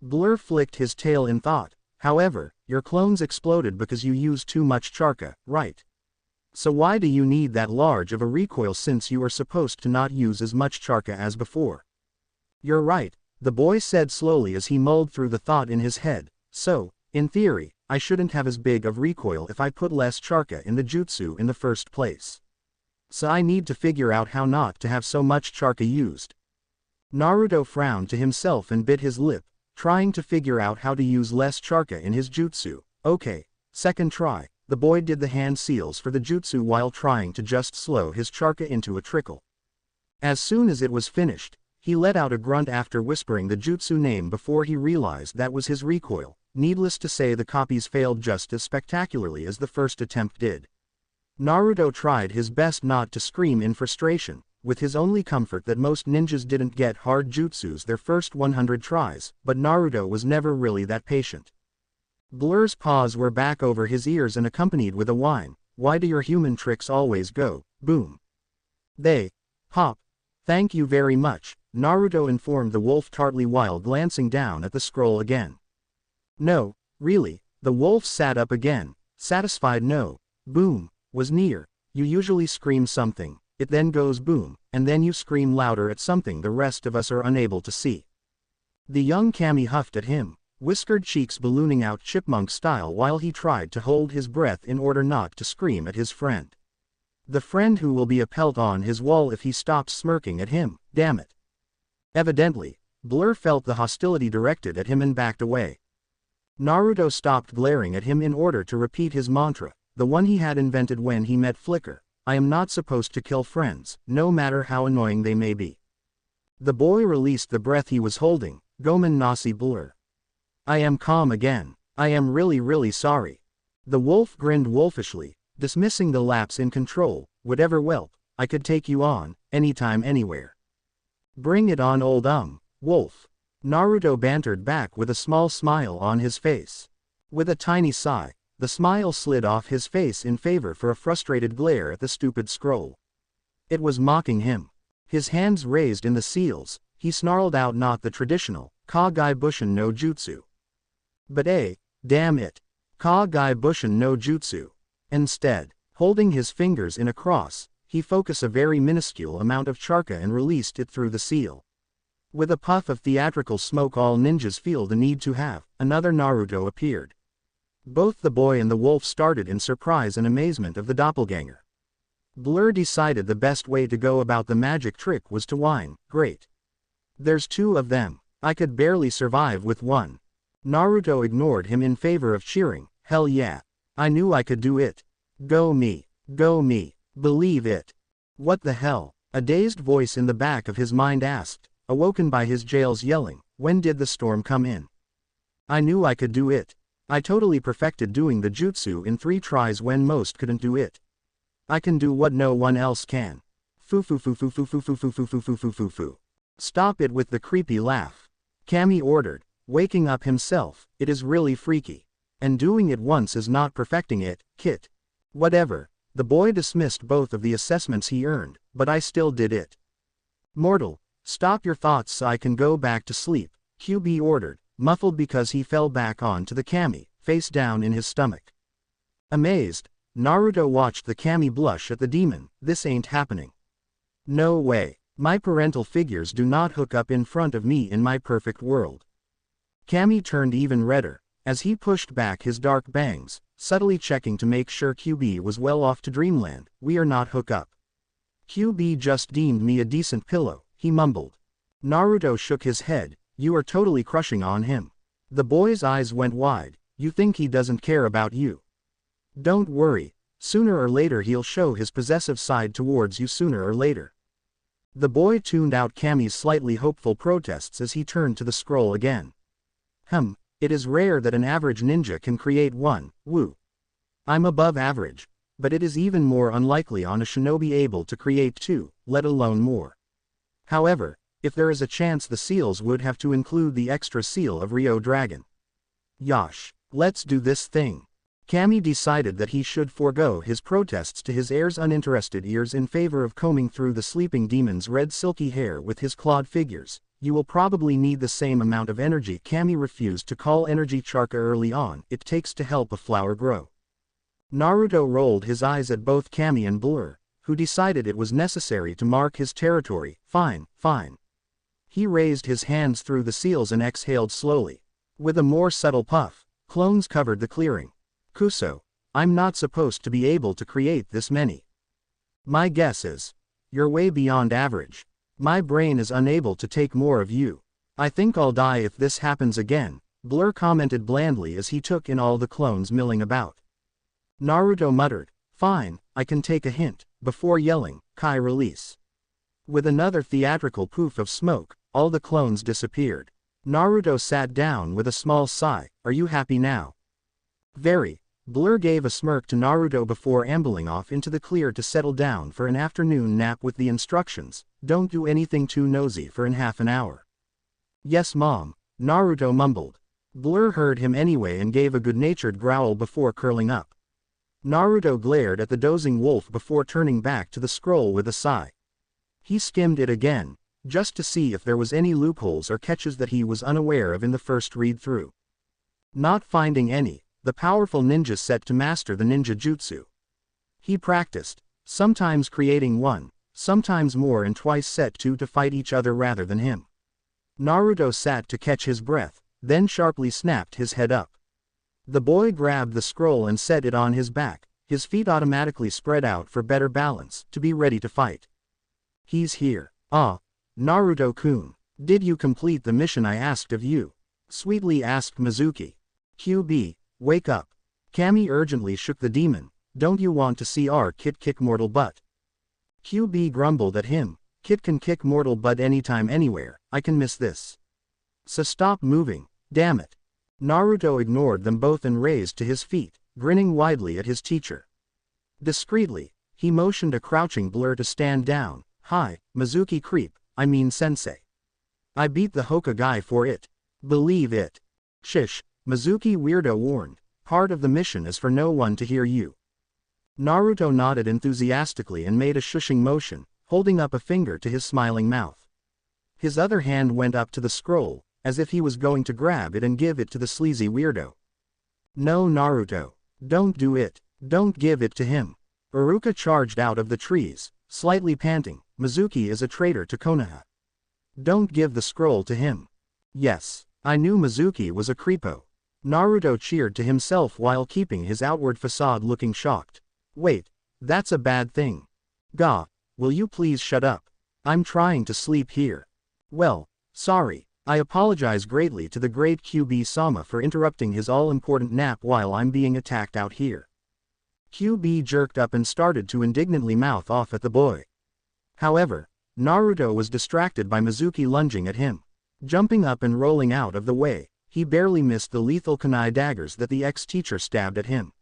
Blur flicked his tail in thought. However, your clones exploded because you used too much Charka, right? So why do you need that large of a recoil since you are supposed to not use as much Charka as before? You're right, the boy said slowly as he mulled through the thought in his head. So, in theory, I shouldn't have as big of recoil if I put less Charka in the jutsu in the first place. So I need to figure out how not to have so much Charka used. Naruto frowned to himself and bit his lip, trying to figure out how to use less Charka in his jutsu. Okay, second try. The boy did the hand seals for the jutsu while trying to just slow his Charka into a trickle. As soon as it was finished, he let out a grunt after whispering the jutsu name before he realized that was his recoil. Needless to say, the copies failed just as spectacularly as the first attempt did. Naruto tried his best not to scream in frustration, with his only comfort that most ninjas didn't get hard jutsus their first 100 tries, but Naruto was never really that patient. Blur's paws were back over his ears and accompanied with a whine. Why do your human tricks always go, boom? They pop. Thank you very much, Naruto informed the wolf tartly while glancing down at the scroll again. No, really, the wolf sat up again, satisfied. No, boom, was near. You usually scream something, it then goes boom, and then you scream louder at something the rest of us are unable to see. The young Kami huffed at him, whiskered cheeks ballooning out chipmunk style while he tried to hold his breath in order not to scream at his friend. The friend who will be a pelt on his wall if he stops smirking at him, damn it. Evidently, Blur felt the hostility directed at him and backed away. Naruto stopped glaring at him in order to repeat his mantra, the one he had invented when he met Flicker. I am not supposed to kill friends, no matter how annoying they may be. The boy released the breath he was holding. Gomen nasi Blur. I am calm again. I am really sorry. The wolf grinned wolfishly, dismissing the lapse in control. Whatever, whelp, I could take you on, anytime anywhere. Bring it on, old wolf. Naruto bantered back with a small smile on his face. With a tiny sigh, the smile slid off his face in favor for a frustrated glare at the stupid scroll. It was mocking him. His hands raised in the seals, he snarled out not the traditional, Kagai Bushin no Jutsu. But damn it. Kagai Bushin no Jutsu. Instead, holding his fingers in a cross, he focused a very minuscule amount of Charka and released it through the seal. With a puff of theatrical smoke all ninjas feel the need to have, another Naruto appeared. Both the boy and the wolf started in surprise and amazement of the doppelganger. Blur decided the best way to go about the magic trick was to whine, great. There's two of them. I could barely survive with one. Naruto ignored him in favor of cheering, hell yeah. I knew I could do it. Go me, believe it. What the hell? A dazed voice in the back of his mind asked, awoken by his jail's yelling, when did the storm come in? I knew I could do it. I totally perfected doing the jutsu in 3 tries when most couldn't do it. I can do what no one else can. Foo. Stop it with the creepy laugh. Kami ordered, waking up himself. It is really freaky. And doing it once is not perfecting it, Kit. Whatever. The boy dismissed both of the assessments he earned, but I still did it. Mortal, stop your thoughts so I can go back to sleep, QB ordered, muffled because he fell back onto the Kami, face down in his stomach. Amazed, Naruto watched the Kami blush at the demon. This ain't happening. No way. My parental figures do not hook up in front of me in my perfect world. Kami turned even redder, as he pushed back his dark bangs, subtly checking to make sure QB was well off to dreamland. We are not hook up. QB just deemed me a decent pillow, he mumbled. Naruto shook his head. You are totally crushing on him. The boy's eyes went wide. You think he doesn't care about you? Don't worry, sooner or later he'll show his possessive side towards you sooner or later. The boy tuned out Kami's slightly hopeful protests as he turned to the scroll again. It is rare that an average ninja can create one, woo. I'm above average, but it is even more unlikely on a shinobi able to create two, let alone more. However, if there is a chance the seals would have to include the extra seal of Rio Dragon. Yosh, let's do this thing. Kami decided that he should forego his protests to his heir's uninterested ears in favor of combing through the sleeping demon's red silky hair with his clawed figures. You will probably need the same amount of energy Kami refused to call energy charka early on. It takes to help a flower grow. Naruto rolled his eyes at both Kami and Blur, who decided it was necessary to mark his territory. Fine. He raised his hands through the seals and exhaled slowly. With a more subtle puff, clones covered the clearing. Kuso, I'm not supposed to be able to create this many. My guess is, you're way beyond average. My brain is unable to take more of you. I think I'll die if this happens again, Blur commented blandly as he took in all the clones milling about. Naruto muttered, fine, I can take a hint, before yelling, Kai release. With another theatrical poof of smoke, all the clones disappeared. Naruto sat down with a small sigh. Are you happy now? Very. Blur gave a smirk to Naruto before ambling off into the clear to settle down for an afternoon nap with the instructions, don't do anything too nosy for half an hour. Yes mom, Naruto mumbled. Blur heard him anyway and gave a good-natured growl before curling up. Naruto glared at the dozing wolf before turning back to the scroll with a sigh. He skimmed it again, just to see if there was any loopholes or catches that he was unaware of in the first read-through. Not finding any, the powerful ninja set to master the ninja jutsu. He practiced, sometimes creating one, sometimes more and twice set two to fight each other rather than him. Naruto sat to catch his breath, then sharply snapped his head up. The boy grabbed the scroll and set it on his back, his feet automatically spread out for better balance, to be ready to fight. He's here. Ah, Naruto-kun, did you complete the mission I asked of you? Sweetly asked Mizuki. QB, wake up. Kami urgently shook the demon. Don't you want to see our Kit kick mortal butt? QB grumbled at him. Kit can kick mortal butt anytime anywhere, I can miss this. So stop moving, damn it. Naruto ignored them both and raised to his feet, grinning widely at his teacher. Discreetly, he motioned a crouching Blur to stand down. Hi, Mizuki creep, I mean sensei. I beat the Hokage for it. Believe it. Shish, Mizuki weirdo warned. Part of the mission is for no one to hear you. Naruto nodded enthusiastically and made a shushing motion, holding up a finger to his smiling mouth. His other hand went up to the scroll, as if he was going to grab it and give it to the sleazy weirdo. No Naruto, don't do it, don't give it to him. Iruka charged out of the trees, slightly panting. Mizuki is a traitor to Konoha. Don't give the scroll to him. Yes, I knew Mizuki was a creepo. Naruto cheered to himself while keeping his outward facade looking shocked. Wait, that's a bad thing. Gah, will you please shut up? I'm trying to sleep here. Well, sorry, I apologize greatly to the great QB-sama for interrupting his all-important nap while I'm being attacked out here. QB jerked up and started to indignantly mouth off at the boy. However, Naruto was distracted by Mizuki lunging at him. Jumping up and rolling out of the way, he barely missed the lethal kunai daggers that the ex-teacher stabbed at him.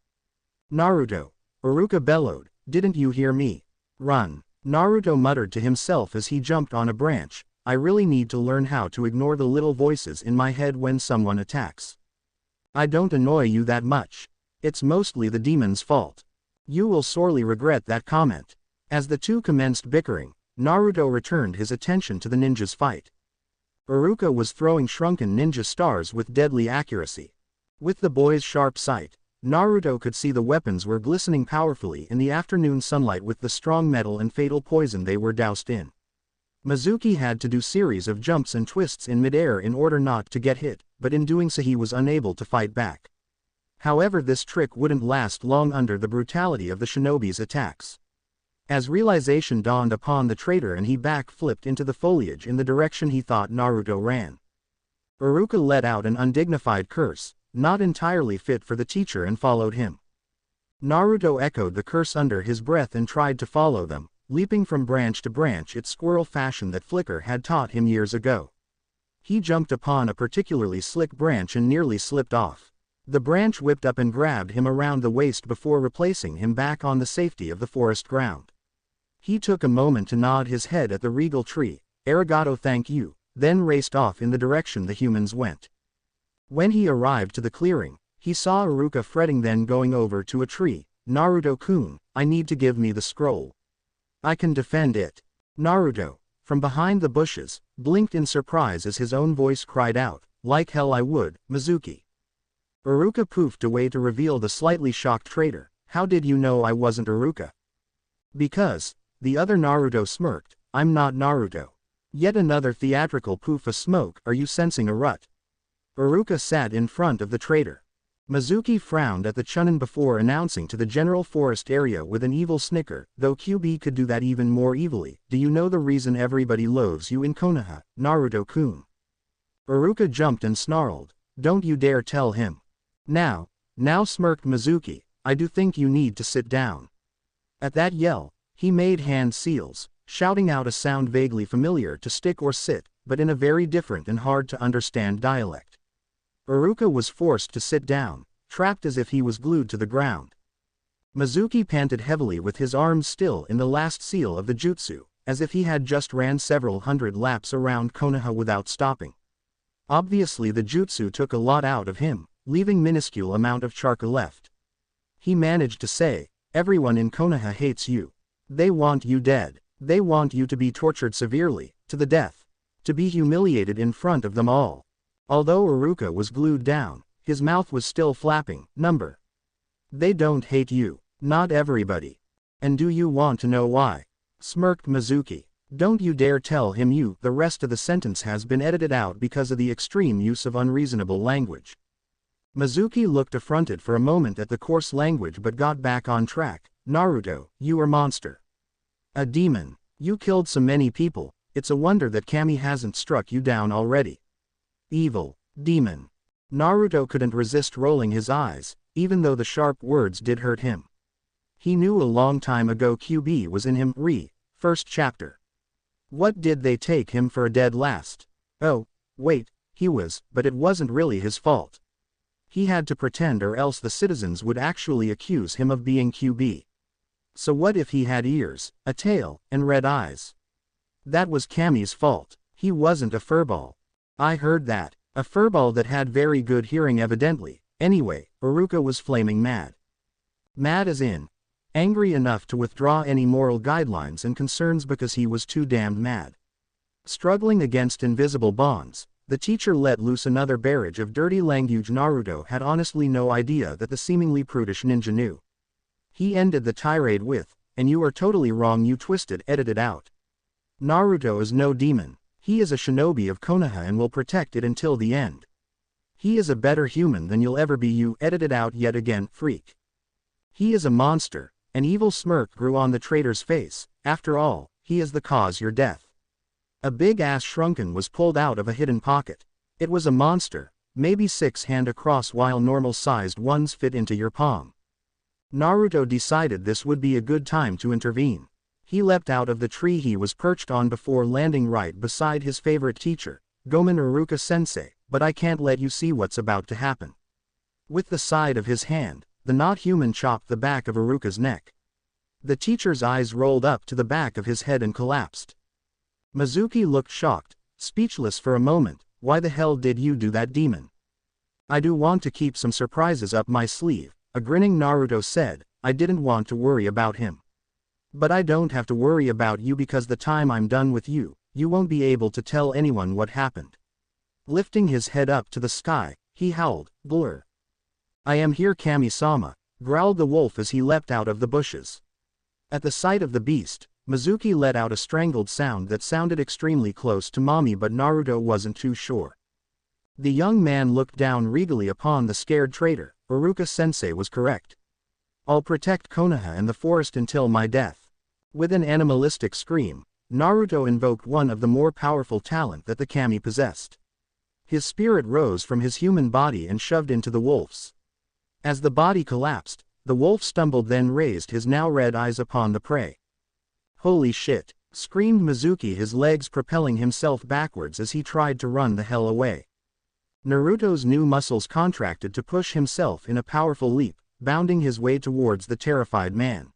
Naruto, Iruka bellowed, didn't you hear me? Run. Naruto muttered to himself as he jumped on a branch. I really need to learn how to ignore the little voices in my head when someone attacks. I don't annoy you that much. It's mostly the demon's fault. You will sorely regret that comment. As the two commenced bickering, Naruto returned his attention to the ninja's fight. Iruka was throwing shrunken ninja stars with deadly accuracy. With the boy's sharp sight, Naruto could see the weapons were glistening powerfully in the afternoon sunlight with the strong metal and fatal poison they were doused in. Mizuki had to do series of jumps and twists in midair in order not to get hit, but in doing so he was unable to fight back. However, this trick wouldn't last long under the brutality of the shinobi's attacks. As realization dawned upon the traitor and he back-flipped into the foliage in the direction he thought Naruto ran. Iruka let out an undignified curse, not entirely fit for the teacher, and followed him. Naruto echoed the curse under his breath and tried to follow them, leaping from branch to branch its squirrel fashion that Flicker had taught him years ago. He jumped upon a particularly slick branch and nearly slipped off. The branch whipped up and grabbed him around the waist before replacing him back on the safety of the forest ground. He took a moment to nod his head at the regal tree, "Arigato, thank you," then raced off in the direction the humans went. When he arrived to the clearing, he saw Iruka fretting, then going over to a tree. "Naruto-kun, I need to give me the scroll. I can defend it." Naruto, from behind the bushes, blinked in surprise as his own voice cried out, "Like hell I would, Mizuki." Iruka poofed away to reveal the slightly shocked traitor. "How did you know I wasn't Iruka?" "Because," the other Naruto smirked, "I'm not Naruto." Yet another theatrical poof of smoke. "Are you sensing a rut?" Iruka sat in front of the traitor. Mizuki frowned at the Chunin before announcing to the general forest area with an evil snicker, though QB could do that even more evilly. "Do you know the reason everybody loathes you in Konoha, Naruto-kun?" Iruka jumped and snarled, "Don't you dare tell him." Now smirked Mizuki, "I do think you need to sit down." At that yell, he made hand seals, shouting out a sound vaguely familiar to stick or sit, but in a very different and hard to understand dialect. Iruka was forced to sit down, trapped as if he was glued to the ground. Mizuki panted heavily with his arms still in the last seal of the jutsu, as if he had just ran several hundred laps around Konoha without stopping. Obviously the jutsu took a lot out of him, leaving minuscule amount of charka left. He managed to say, "Everyone in Konoha hates you. They want you dead. They want you to be tortured severely, to the death. To be humiliated in front of them all." Although Iruka was glued down, his mouth was still flapping. "They don't hate you. Not everybody. And do you want to know why?" smirked Mizuki. "Don't you dare tell him you." The rest of the sentence has been edited out because of the extreme use of unreasonable language. Mizuki looked affronted for a moment at the coarse language but got back on track. "Naruto, you are monster. A demon. You killed so many people, it's a wonder that Kami hasn't struck you down already. Evil. Demon." Naruto couldn't resist rolling his eyes, even though the sharp words did hurt him. He knew a long time ago QB was in him. First chapter. What did they take him for a dead last? Oh, wait, he was, but it wasn't really his fault. He had to pretend or else the citizens would actually accuse him of being QB. So what if he had ears, a tail, and red eyes? That was Kami's fault. He wasn't a furball. I heard that. A furball that had very good hearing evidently. Anyway, Iruka was flaming mad. Mad as in angry enough to withdraw any moral guidelines and concerns because he was too damned mad. Struggling against invisible bonds, the teacher let loose another barrage of dirty language. Naruto had honestly no idea that the seemingly prudish ninja knew. He ended the tirade with, "And you are totally wrong, you twisted," edited out. "Naruto is no demon. He is a shinobi of Konoha and will protect it until the end. He is a better human than you'll ever be, you," edited out yet again, "freak. He is a monster." An evil smirk grew on the traitor's face. "After all, he is the cause your death." A big ass shrunken was pulled out of a hidden pocket. It was a monster, maybe 6 hand across while normal sized ones fit into your palm. Naruto decided this would be a good time to intervene. He leapt out of the tree he was perched on before landing right beside his favorite teacher, Gomen Iruka-sensei, "But I can't let you see what's about to happen." With the side of his hand, the not-human chopped the back of Iruka's neck. The teacher's eyes rolled up to the back of his head and collapsed. Mizuki looked shocked, speechless for a moment. "Why the hell did you do that, demon?" "I do want to keep some surprises up my sleeve," a grinning Naruto said. "I didn't want to worry about him. But I don't have to worry about you because the time I'm done with you, you won't be able to tell anyone what happened." Lifting his head up to the sky, he howled, "Blur. I am here, Kami-sama," growled the wolf as he leapt out of the bushes. At the sight of the beast, Mizuki let out a strangled sound that sounded extremely close to mommy, but Naruto wasn't too sure. The young man looked down regally upon the scared traitor. Iruka-sensei was correct. "I'll protect Konoha and the forest until my death." With an animalistic scream, Naruto invoked one of the more powerful talent that the Kami possessed. His spirit rose from his human body and shoved into the wolf's. As the body collapsed, the wolf stumbled, then raised his now red eyes upon the prey. Holy shit, screamed Mizuki, his legs propelling himself backwards as he tried to run the hell away. Naruto's new muscles contracted to push himself in a powerful leap, bounding his way towards the terrified man.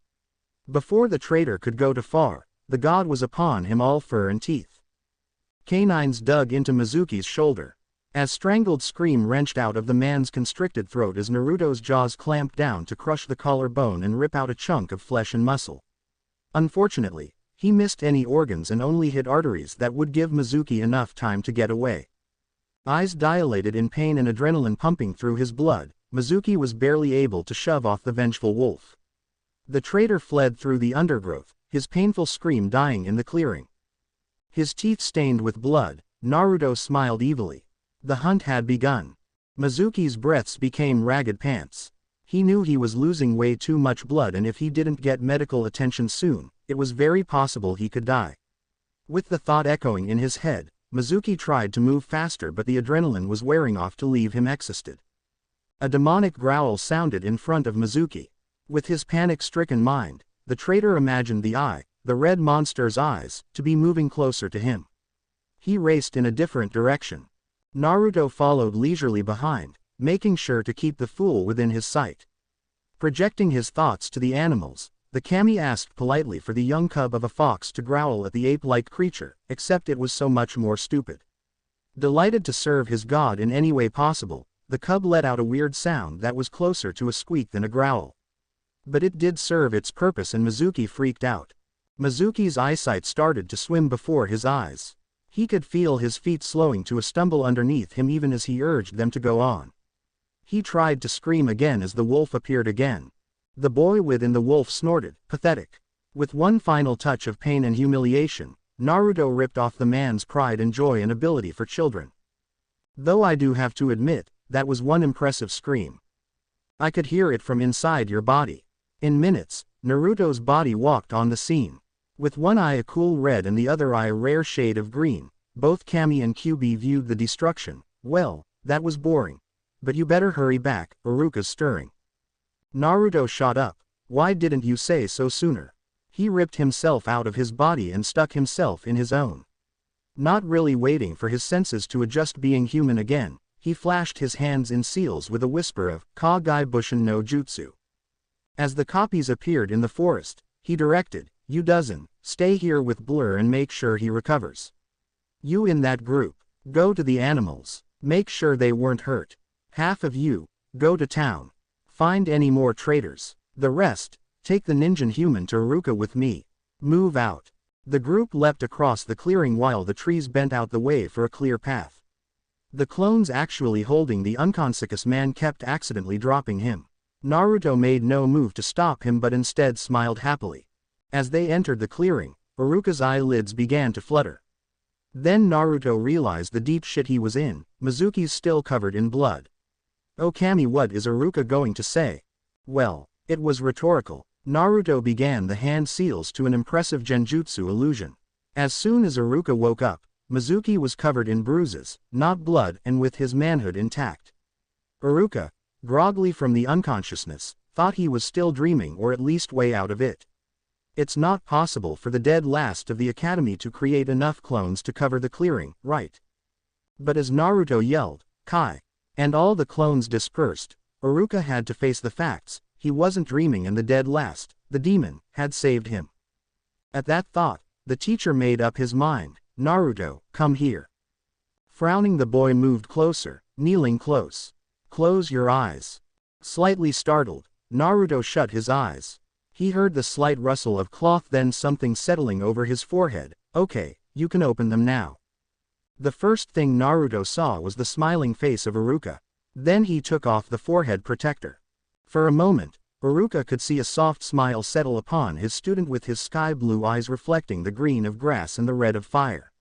Before the traitor could go too far, the god was upon him, all fur and teeth. Canines dug into Mizuki's shoulder. A strangled scream wrenched out of the man's constricted throat as Naruto's jaws clamped down to crush the collarbone and rip out a chunk of flesh and muscle. Unfortunately, he missed any organs and only hit arteries that would give Mizuki enough time to get away. Eyes dilated in pain and adrenaline pumping through his blood, Mizuki was barely able to shove off the vengeful wolf. The traitor fled through the undergrowth, his painful scream dying in the clearing. His teeth stained with blood, Naruto smiled evilly. The hunt had begun. Mizuki's breaths became ragged pants. He knew he was losing way too much blood, and if he didn't get medical attention soon, it was very possible he could die. With the thought echoing in his head, Mizuki tried to move faster, but the adrenaline was wearing off to leave him exhausted. A demonic growl sounded in front of Mizuki. With his panic-stricken mind, the traitor imagined the red monster's eyes, to be moving closer to him. He raced in a different direction. Naruto followed leisurely behind, making sure to keep the fool within his sight. Projecting his thoughts to the animals, the kami asked politely for the young cub of a fox to growl at the ape-like creature, except it was so much more stupid. Delighted to serve his god in any way possible, the cub let out a weird sound that was closer to a squeak than a growl. But it did serve its purpose, and Mizuki freaked out. Mizuki's eyesight started to swim before his eyes. He could feel his feet slowing to a stumble underneath him even as he urged them to go on. He tried to scream again as the wolf appeared again. The boy within the wolf snorted, pathetic. With one final touch of pain and humiliation, Naruto ripped off the man's pride and joy and ability for children. Though I do have to admit, that was one impressive scream. I could hear it from inside your body. In minutes, Naruto's body walked on the scene. With one eye a cool red and the other eye a rare shade of green, both Kami and Kyuubi viewed the destruction. Well, that was boring. But you better hurry back, Iruka's stirring. Naruto shot up. Why didn't you say so sooner? He ripped himself out of his body and stuck himself in his own. Not really waiting for his senses to adjust being human again, he flashed his hands in seals with a whisper of Kagai Bushin no Jutsu. As the copies appeared in the forest, he directed, "You dozen, stay here with Blur and make sure he recovers. You in that group, go to the animals, make sure they weren't hurt. Half of you, go to town. Find any more traitors. The rest, take the ninja human to Iruka with me. Move out." The group leapt across the clearing while the trees bent out the way for a clear path. The clones actually holding the unconscious man kept accidentally dropping him. Naruto made no move to stop him but instead smiled happily. As they entered the clearing, Iruka's eyelids began to flutter. Then Naruto realized the deep shit he was in. Mizuki's still covered in blood. "Oh Kami, what is Iruka going to say?" Well, it was rhetorical. Naruto began the hand seals to an impressive genjutsu illusion. As soon as Iruka woke up, Mizuki was covered in bruises, not blood, and with his manhood intact. Iruka, groggily from the unconsciousness, thought he was still dreaming or at least way out of it. It's not possible for the dead last of the academy to create enough clones to cover the clearing, right? But as Naruto yelled, "Kai!" and all the clones dispersed, Iruka had to face the facts. He wasn't dreaming and the dead last, the demon, had saved him. At that thought, the teacher made up his mind. "Naruto, come here." Frowning, the boy moved closer, kneeling close. "Close your eyes." Slightly startled, Naruto shut his eyes. He heard the slight rustle of cloth, then something settling over his forehead. "Okay, you can open them now." The first thing Naruto saw was the smiling face of Iruka. Then he took off the forehead protector. For a moment, Iruka could see a soft smile settle upon his student with his sky-blue eyes reflecting the green of grass and the red of fire.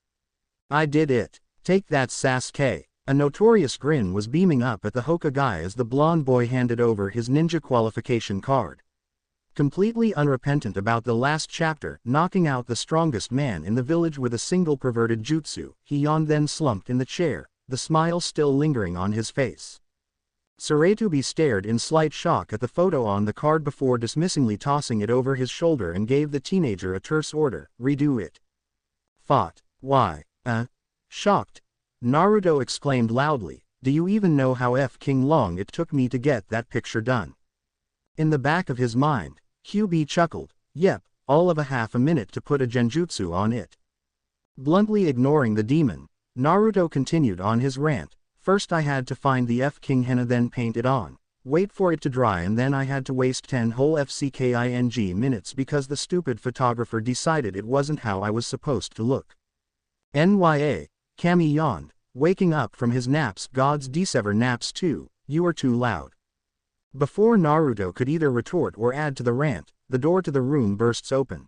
"I did it. Take that, Sasuke." A notorious grin was beaming up at the Hokage as the blonde boy handed over his ninja qualification card. Completely unrepentant about the last chapter, knocking out the strongest man in the village with a single perverted jutsu, he yawned, then slumped in the chair, the smile still lingering on his face. Saretubi stared in slight shock at the photo on the card before dismissingly tossing it over his shoulder and gave the teenager a terse order, redo it. Fought. Why? Shocked. Naruto exclaimed loudly, do you even know how f***ing long it took me to get that picture done? In the back of his mind, QB chuckled, yep, all of a half a minute to put a genjutsu on it. Bluntly ignoring the demon, Naruto continued on his rant. First I had to find the f***ing henna, then paint it on, wait for it to dry, and then I had to waste 10 whole fcking minutes because the stupid photographer decided it wasn't how I was supposed to look. NYA, Kami yawned, waking up from his naps. Gods dissever naps too, you are too loud. Before Naruto could either retort or add to the rant, the door to the room bursts open.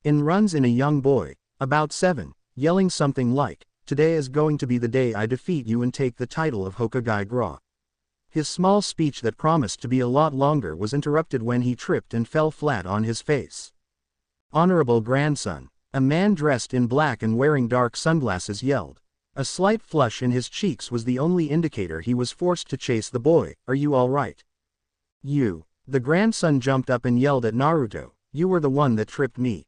In runs in a young boy, about 7, yelling something like, today is going to be the day I defeat you and take the title of Hokage Gra. His small speech that promised to be a lot longer was interrupted when he tripped and fell flat on his face. Honorable grandson, a man dressed in black and wearing dark sunglasses yelled. A slight flush in his cheeks was the only indicator he was forced to chase the boy. Are you all right? You. The grandson jumped up and yelled at Naruto, you were the one that tripped me.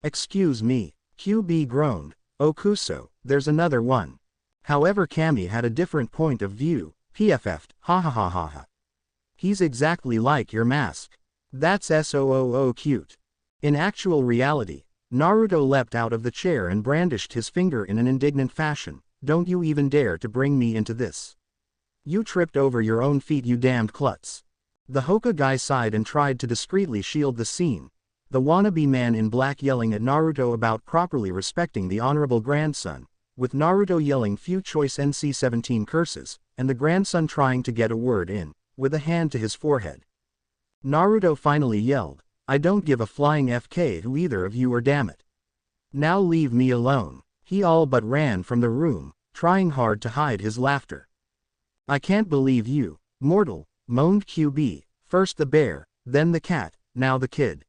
Excuse me, QB groaned. Okuso, there's another one. However, Kami had a different point of view. PFF'd, ha ha ha ha ha. He's exactly like your mask. That's SOOO cute. In actual reality, Naruto leapt out of the chair and brandished his finger in an indignant fashion. Don't you even dare to bring me into this. You tripped over your own feet, you damned klutz. The Hokage sighed and tried to discreetly shield the scene. The wannabe man in black yelling at Naruto about properly respecting the honorable grandson, with Naruto yelling few choice NC-17 curses, and the grandson trying to get a word in, with a hand to his forehead. Naruto finally yelled, I don't give a flying FK who either of you are, damn it. Now leave me alone. He all but ran from the room, trying hard to hide his laughter. I can't believe you, mortal, moaned QB, first the bear, then the cat, now the kid.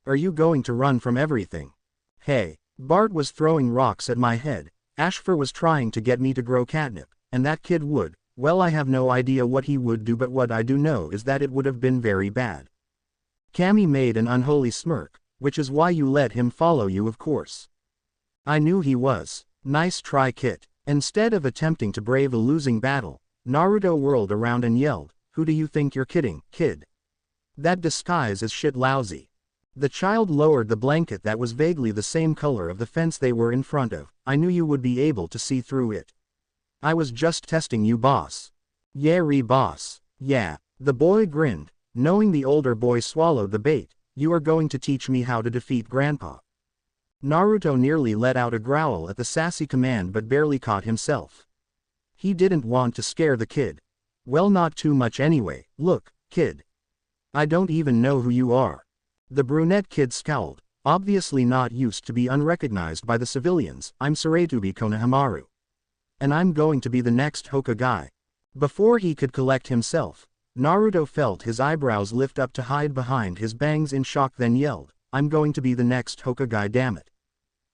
Are you going to run from everything? Hey, Bart was throwing rocks at my head, Ashfur was trying to get me to grow catnip, and that kid would, well, I have no idea what he would do, but what I do know is that it would have been very bad. Kami made an unholy smirk, which is why you let him follow you, of course. I knew he was. Nice try, Kit. Instead of attempting to brave a losing battle, Naruto whirled around and yelled, who do you think you're kidding, kid? That disguise is shit lousy. The child lowered the blanket that was vaguely the same color of the fence they were in front of. I knew you would be able to see through it. I was just testing you, boss. Yeah, boss. Yeah. The boy grinned, knowing the older boy swallowed the bait. You are going to teach me how to defeat Grandpa. Naruto nearly let out a growl at the sassy command but barely caught himself. He didn't want to scare the kid. Well, not too much anyway. Look, kid. I don't even know who you are. The brunette kid scowled, obviously not used to be unrecognized by the civilians. I'm Saretubi Konohamaru. And I'm going to be the next Hokage. Before he could collect himself, Naruto felt his eyebrows lift up to hide behind his bangs in shock, then yelled, I'm going to be the next Hokage, damn it.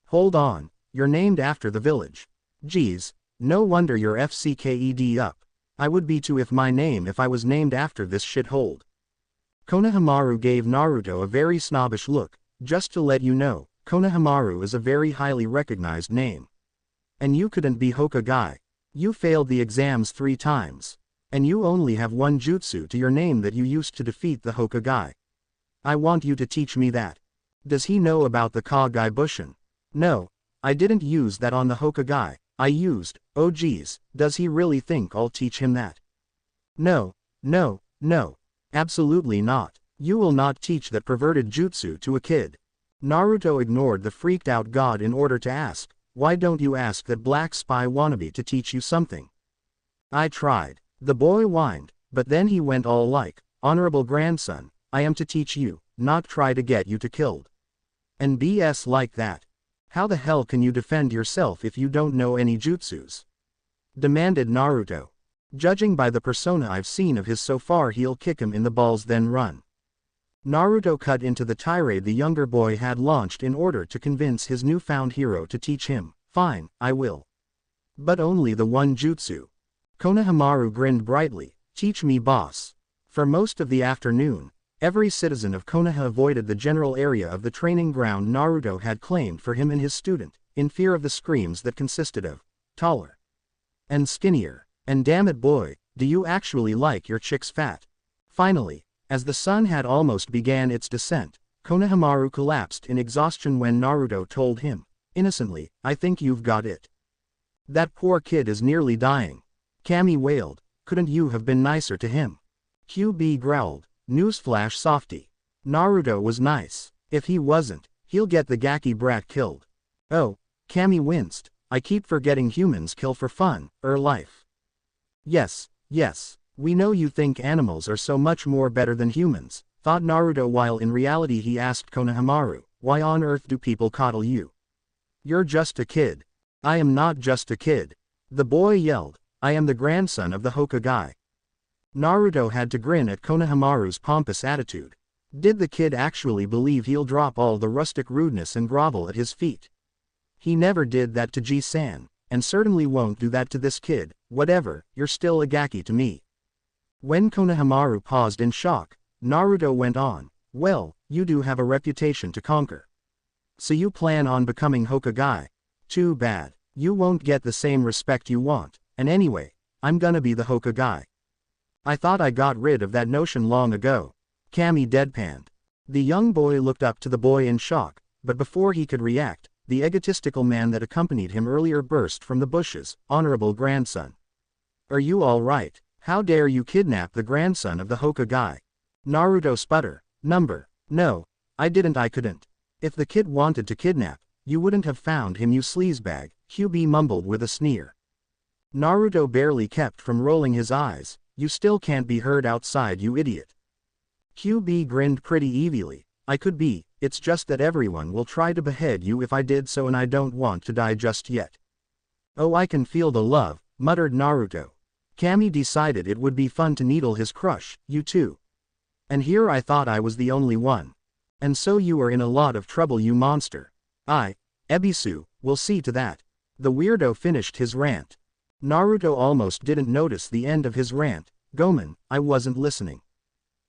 Hold on, you're named after the village. Geez, no wonder you're FCKED up. I would be too if I was named after this shithole. Konohamaru gave Naruto a very snobbish look. Just to let you know, Konohamaru is a very highly recognized name. And you couldn't be Hokage. You failed the exams 3 times. And you only have one jutsu to your name that you used to defeat the Hokage. I want you to teach me that. Does he know about the Kage Bushin? No, I didn't use that on the Hokage. I used, oh geez, does he really think I'll teach him that? No, no, no. Absolutely not. You will not teach that perverted jutsu to a kid. Naruto ignored the freaked out god in order to ask, why don't you ask that black spy wannabe to teach you something? I tried. The boy whined, but then he went all like, honorable grandson, I am to teach you, not try to get you to killed. And BS like that. How the hell can you defend yourself if you don't know any jutsus? Demanded Naruto. Judging by the persona I've seen of his so far, he'll kick him in the balls then run. Naruto cut into the tirade the younger boy had launched in order to convince his newfound hero to teach him. Fine, I will. But only the one jutsu. Konohamaru grinned brightly, Teach me, boss. For most of the afternoon, every citizen of Konoha avoided the general area of the training ground Naruto had claimed for him and his student, in fear of the screams that consisted of taller and skinnier. And damn it, boy, do you actually like your chicks fat? Finally, as the sun had almost began its descent, Konohamaru collapsed in exhaustion when Naruto told him, innocently, I think you've got it. That poor kid is nearly dying. Kami wailed, couldn't you have been nicer to him? QB growled, newsflash softy. Naruto was nice. If he wasn't, he'll get the Gaki brat killed. Oh, Kami winced, I keep forgetting humans kill for fun, life. Yes, we know you think animals are so much more better than humans, thought Naruto while in reality he asked Konohamaru, why on earth do people coddle you? You're just a kid. I am not just a kid. The boy yelled, I am the grandson of the Hokage. Naruto had to grin at Konohamaru's pompous attitude. Did the kid actually believe he'll drop all the rustic rudeness and grovel at his feet? He never did that to Ji-san, and certainly won't do that to this kid. Whatever, you're still a Gaki to me. When Konohamaru paused in shock, Naruto went on, well, you do have a reputation to conquer. So you plan on becoming Hokage? Too bad. You won't get the same respect you want, and anyway, I'm gonna be the Hokage. I thought I got rid of that notion long ago. Kami deadpanned. The young boy looked up to the boy in shock, but before he could react, the egotistical man that accompanied him earlier burst from the bushes, honorable grandson. Are you all right? How dare you kidnap the grandson of the Hokage? Naruto sputter. No, I didn't. I couldn't. If the kid wanted to kidnap, you wouldn't have found him, you sleazebag, QB mumbled with a sneer. Naruto barely kept from rolling his eyes, you still can't be heard outside, you idiot. QB grinned pretty evilly, I could be, it's just that everyone will try to behead you if I did so, and I don't want to die just yet. Oh, I can feel the love, muttered Naruto. Kami decided it would be fun to needle his crush, you too. And here I thought I was the only one. And so you are in a lot of trouble, you monster. Ebisu, will see to that. The weirdo finished his rant. Naruto almost didn't notice the end of his rant. Gomen, I wasn't listening.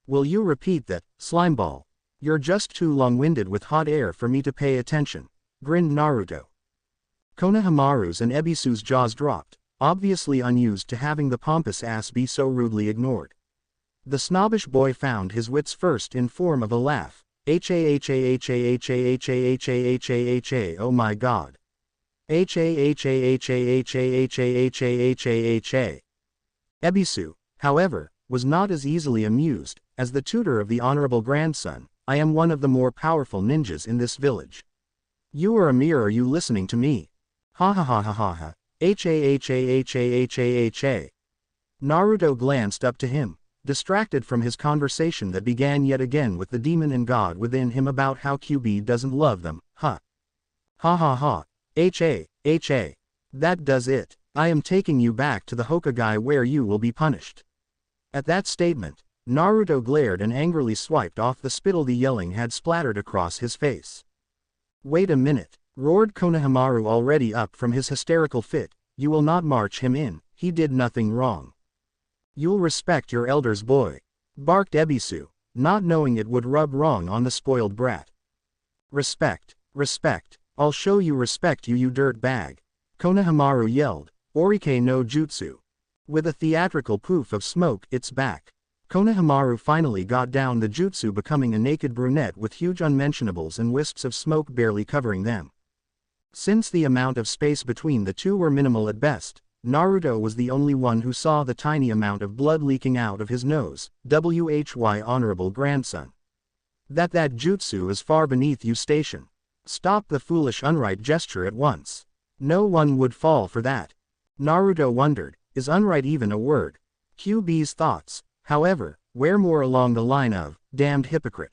Will you repeat that, slimeball? You're just too long-winded with hot air for me to pay attention, grinned Naruto. Konohamaru's and Ebisu's jaws dropped, obviously unused to having the pompous ass be so rudely ignored. The snobbish boy found his wits first in form of a laugh. Ha, oh my god. Ha. Ebisu, however, was not as easily amused. As the tutor of the honorable grandson, I am one of the more powerful ninjas in this village. You are a mirror, are you listening to me? Ha. Naruto glanced up to him, distracted from his conversation that began yet again with the demon and god within him about how QB doesn't love them. Ha. That does it. I am taking you back to the Hokage where you will be punished. At that statement, Naruto glared and angrily swiped off the spittle the yelling had splattered across his face. Wait a minute, roared Konohamaru, already up from his hysterical fit, you will not march him in, he did nothing wrong. You'll respect your elders, boy, barked Ebisu, not knowing it would rub wrong on the spoiled brat. Respect, I'll show you respect, you dirt bag, Konohamaru yelled, Orike no Jutsu. With a theatrical poof of smoke, it's back. Konohamaru finally got down the jutsu, becoming a naked brunette with huge unmentionables and wisps of smoke barely covering them. Since the amount of space between the two were minimal at best, Naruto was the only one who saw the tiny amount of blood leaking out of his nose. Why, honorable grandson. That jutsu is far beneath you station. Stop the foolish unright gesture at once. No one would fall for that. Naruto wondered, is unright even a word? QB's thoughts, however, were more along the line of, damned hypocrite.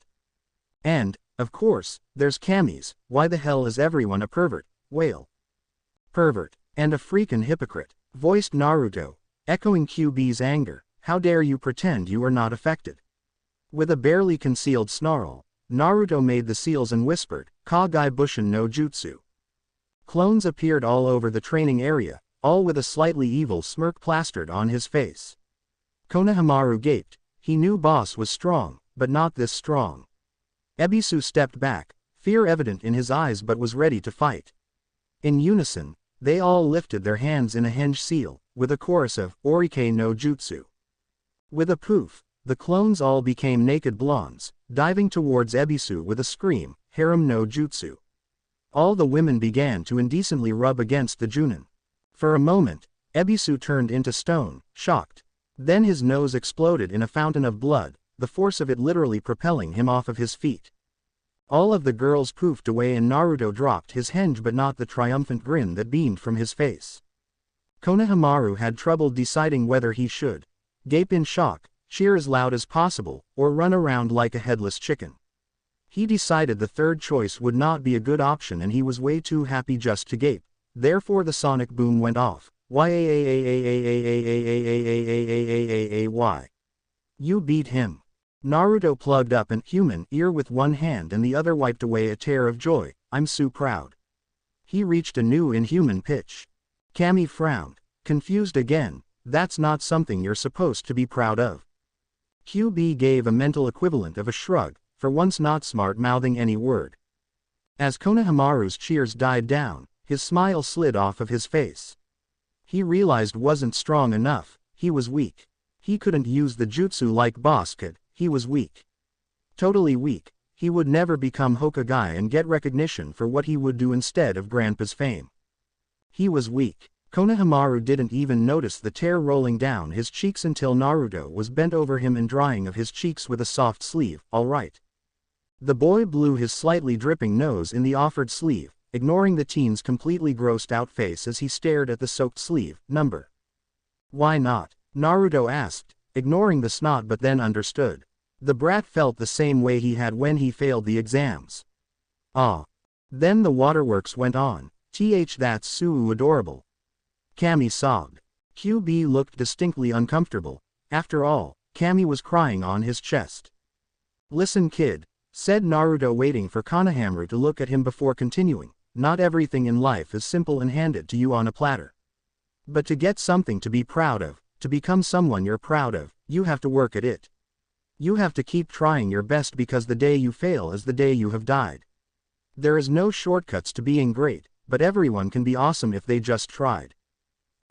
And, of course, there's Kami's, why the hell is everyone a pervert? Wail. Pervert, and a freakin' hypocrite, voiced Naruto, echoing QB's anger, how dare you pretend you are not affected? With a barely concealed snarl, Naruto made the seals and whispered, Kagai Bushin no Jutsu. Clones appeared all over the training area, all with a slightly evil smirk plastered on his face. Konohamaru gaped. He knew Boss was strong, but not this strong. Ebisu stepped back, fear evident in his eyes but was ready to fight. In unison, they all lifted their hands in a henge seal, with a chorus of Orike no Jutsu. With a poof, the clones all became naked blondes, diving towards Ebisu with a scream, Harem no Jutsu. All the women began to indecently rub against the Junin. For a moment, Ebisu turned into stone, shocked. Then his nose exploded in a fountain of blood, the force of it literally propelling him off of his feet. All of the girls poofed away and Naruto dropped his henge but not the triumphant grin that beamed from his face. Konohamaru had trouble deciding whether he should gape in shock, cheer as loud as possible, or run around like a headless chicken. He decided the third choice would not be a good option and he was way too happy just to gape. Therefore the sonic boom went off. Why? You beat him. Naruto plugged up an human ear with one hand and the other wiped away a tear of joy. I'm so proud. He reached a new inhuman pitch. Kami frowned, confused again. That's not something you're supposed to be proud of. QB gave a mental equivalent of a shrug, for once not smart-mouthing any word. As Konohamaru's cheers died down, his smile slid off of his face. He realized wasn't strong enough, he was weak. He couldn't use the jutsu like Boss could, he was weak. Totally weak, he would never become Hokage and get recognition for what he would do instead of Grandpa's fame. He was weak. Konohamaru didn't even notice the tear rolling down his cheeks until Naruto was bent over him and drying of his cheeks with a soft sleeve. All right. The boy blew his slightly dripping nose in the offered sleeve, ignoring the teen's completely grossed out face as he stared at the soaked sleeve. Number. Why not? Naruto asked, ignoring the snot but then understood. The brat felt the same way he had when he failed the exams. Ah. Then the waterworks went on. That's so adorable. Kami sobbed. QB looked distinctly uncomfortable. After all, Kami was crying on his chest. Listen kid, said Naruto waiting for Konohamaru to look at him before continuing. Not everything in life is simple and handed to you on a platter. But to get something to be proud of, to become someone you're proud of, you have to work at it. You have to keep trying your best because the day you fail is the day you have died. There is no shortcuts to being great, but everyone can be awesome if they just tried.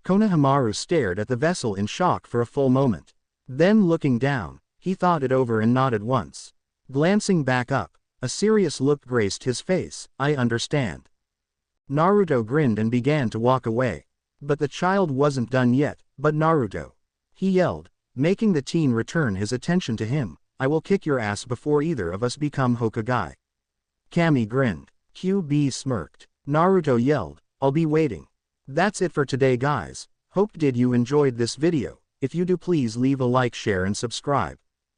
Konohamaru stared at the vessel in shock for a full moment. Then looking down, he thought it over and nodded once. Glancing back up, a serious look graced his face. I understand. Naruto grinned and began to walk away. But the child wasn't done yet. But Naruto. He yelled, making the teen return his attention to him. I will kick your ass before either of us become Hokage. Kami grinned. QB smirked. Naruto yelled, I'll be waiting. That's it for today guys. Hope did you enjoyed this video. If you do please leave a like, share and subscribe.